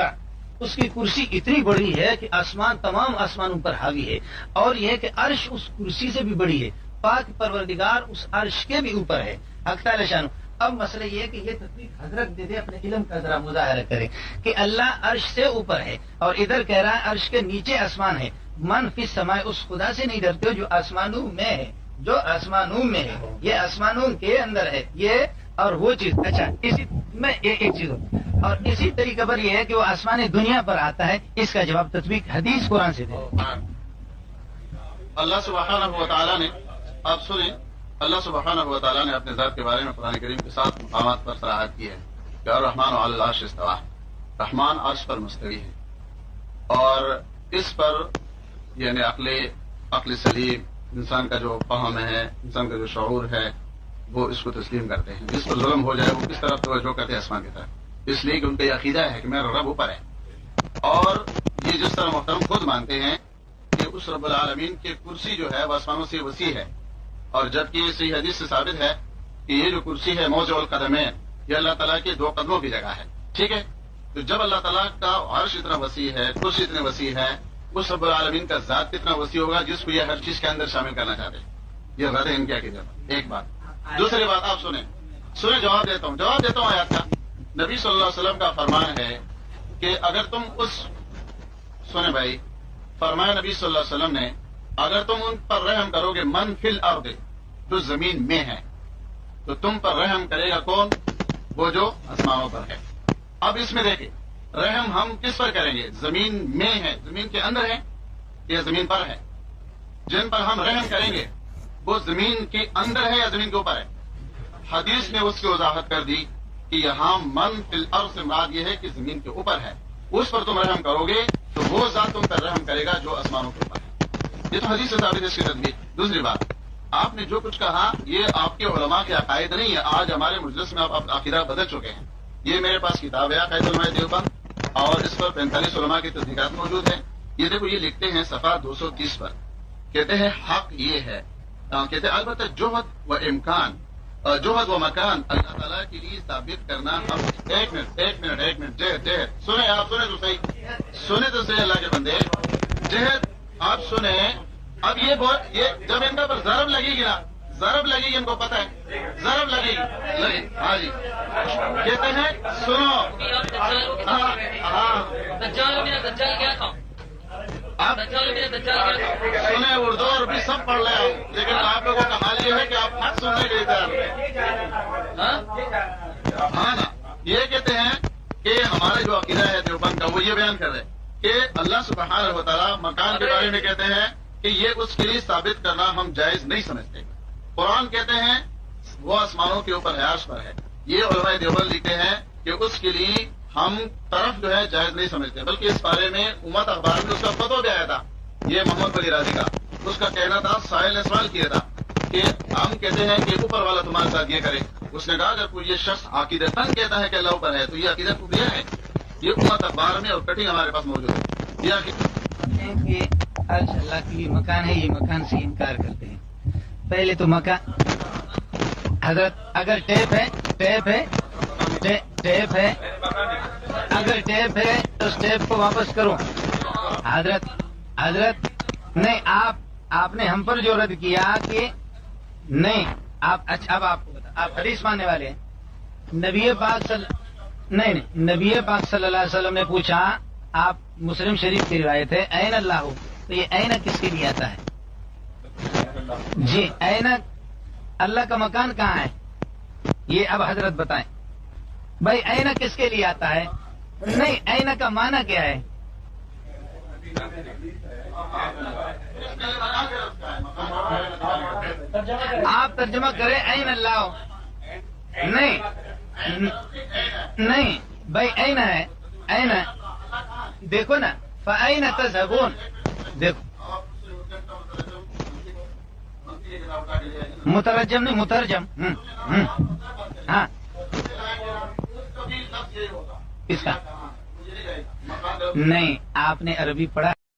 اس کی کرسی اتنی بڑی ہے کہ آسمان تمام آسمانوں پر حاوی ہے. اور یہ ہے کہ عرش اس کرسی سے بھی بڑی ہے. پاک پروردگار اس عرش کے بھی اوپر ہے حق تعالی شان. اب مسئلہ یہ ہے کہ یہ تفصیل حضرت دے دے، اپنے علم کا ذرا مظاہرہ کرے کہ اللہ عرش سے اوپر ہے اور ادھر کہہ رہا ہے عرش کے نیچے آسمان ہے. من فی السماء، اس خدا سے نہیں ڈرتے جو آسمانوں میں ہے، جو آسمانوں میں ہے، یہ آسمانوں کے اندر ہے یہ اور وہ چیز. اچھا اسی میں ایک چیز اور اسی طریقے پر یہ ہے کہ وہ آسمان دنیا پر آتا ہے. اس کا جواب تطبیق حدیث قرآن سے دے. اللہ سبحانہ و تعالیٰ نے، آپ سنیں، اللہ سبحانہ و تعالیٰ نے اپنے ذات کے بارے میں قرآن کریم کے 7 مقامات پر صراحت کی ہے کہ الرحمن علی العرش استوى، رحمان عرش پر مستوی ہے. اور اس پر یعنی عقل سلیم، انسان کا جو فہم ہے، انسان کا جو شعور ہے، وہ اس کو تسلیم کرتے ہیں. جس پر ظلم ہو جائے وہ کس طرف توجہ کرتے ہیں؟ آسمان کی طرف. اس لیے کہ ان کا یہ عقیدہ ہے کہ میرا رب اوپر ہے. اور یہ جس طرح محترم خود مانتے ہیں کہ اس رب العالمین کی کرسی جو ہے وہ آسمانوں سے وسیع ہے. اور جبکہ یہ صحیح حدیث سے ثابت ہے کہ یہ جو کرسی ہے موضع القدمین، یہ اللہ تعالیٰ کے 2 قدموں کی جگہ ہے، ٹھیک ہے. تو جب اللہ تعالیٰ کا عرش اتنا وسیع ہے، کرسی اتنے وسیع ہے، اس رب العالمین کا ذات کتنا وسیع ہوگا جس کو یہ ہر چیز کے اندر شامل کرنا چاہتے ہیں. یہ غلط ہے ان کی عقیدہ. ایک بات. دوسری بات آپ سنیں جواب دیتا ہوں آیات کا. نبی صلی اللہ علیہ وسلم کا فرمان ہے کہ اگر تم سنیں بھائی، فرمایا نبی صلی اللہ علیہ وسلم نے اگر تم ان پر رحم کرو گے من فی الارض، جو زمین میں ہے، تو تم پر رحم کرے گا کون؟ وہ جو آسمانوں پر ہے. اب اس میں دیکھیں رحم ہم کس پر کریں گے؟ زمین میں ہے، زمین کے اندر ہے یا زمین پر ہے؟ جن پر ہم رحم کریں گے وہ زمین کے اندر ہے یا زمین کے اوپر ہے؟ حدیث نے اس کی وضاحت کر دی کہ یہاں من فی الارض سے مراد یہ ہے کہ زمین کے اوپر ہے. اس پر تم رحم کرو گے تو وہ ذات تم پر رحم کرے گا جو آسمانوں کے اوپر ہے. یہ تو حدیث سے ثابت ہے اس کی تدبیر. دوسری بات، آپ نے جو کچھ کہا یہ آپ کے علماء کے عقائد نہیں ہے. آج ہمارے مجلس میں آپ عقیدہ بدل چکے ہیں. یہ میرے پاس کتاب ہے عقائد علماء دیوبند اور اس پر 45 علماء کی تصدیقات موجود ہیں. یہ دیکھو، یہ لکھتے ہیں صفحہ 230 پر، کہتے ہیں حق یہ ہے، کہتے ہیں البتہ جوہد و امکان، جوہد و مکان اللہ تعالیٰ کے لیے ثابت کرنا ہم. ایک منٹ جہد سنیں، آپ سنیں تو صحیح اللہ کے بندے. جہد آپ سنیں. اب یہ جب ان پر ضرب لگے گی نا، ضرب لگے گی، ان کو پتہ ہے ضرب لگے گی. ہاں جی، کہتے ہیں سنو. آپ سنیں، اردو اور بھی سب پڑھ لیں آپ، لیکن آپ لوگوں کا حال یہ ہے کہ آپ حق سننے کے لیے تیار. ہاں نا، یہ کہتے ہیں کہ ہمارا جو عقیدہ ہے دیوبند کا وہ یہ بیان کر رہے کہ اللہ سبحانہ و تعالیٰ مکان کے بارے میں کہتے ہیں کہ یہ اس کے لیے ثابت کرنا ہم جائز نہیں سمجھتے. قرآن کہتے ہیں وہ آسمانوں کے اوپر ہے، عرش پر ہے. یہ علماء دیوبند لکھتے ہیں کہ اس کے لیے ہم طرف جو ہے جائز نہیں سمجھتے، بلکہ اس بارے میں امت اخبار میں اس کا فتویٰ بھی آیا تھا. یہ محمد ولی راضی کا، اس کا کہنا تھا، سائل نے سوال کیا تھا کہ ہم کہتے ہیں کہ اوپر والا تمہارے ساتھ یہ کرے. اس نے کہا اگر کوئی یہ شخص عقیدتاً کہتا ہے کہ اللہ اوپر ہے تو یہ عقیدہ ٹوٹیا ہے. یہ امت اخبار میں اور کٹنگ ہمارے پاس موجود ہے. یہ کہ عرش اللہ کی مکان ہے، یہ مکان سے انکار کرتے ہیں. پہلے تو مکان حضرت اگر ٹیپ ہے اگر ٹیپ ہے تو اس ٹیپ کو واپس کرو. حضرت نہیں، آپ نے ہم پر جو رد کیا کہ نہیں آپ، اچھا اب آپ کو بتا، آپ حدیث ماننے والے ہیں. نبی پاک صلی اللہ علیہ وسلم نے پوچھا، آپ مسلم شریف کی روایت ہے این اللہ، تو یہ این کس کے لیے آتا ہے؟ جی این اللہ کا مکان کہاں ہے؟ یہ اب حضرت بتائیں بھائی، این کس کے لیے آتا ہے؟ نہیں، این کا معنی کیا ہے؟ آپ ترجمہ کریں این اللہ. نہیں بھائی، این ہے، این دیکھو نا، فَأَيْنَ تَذْهَبُونَ، دیکھو مترجم نہیں، مترجم. ہاں اس کا نہیں، آپ نے عربی پڑھا.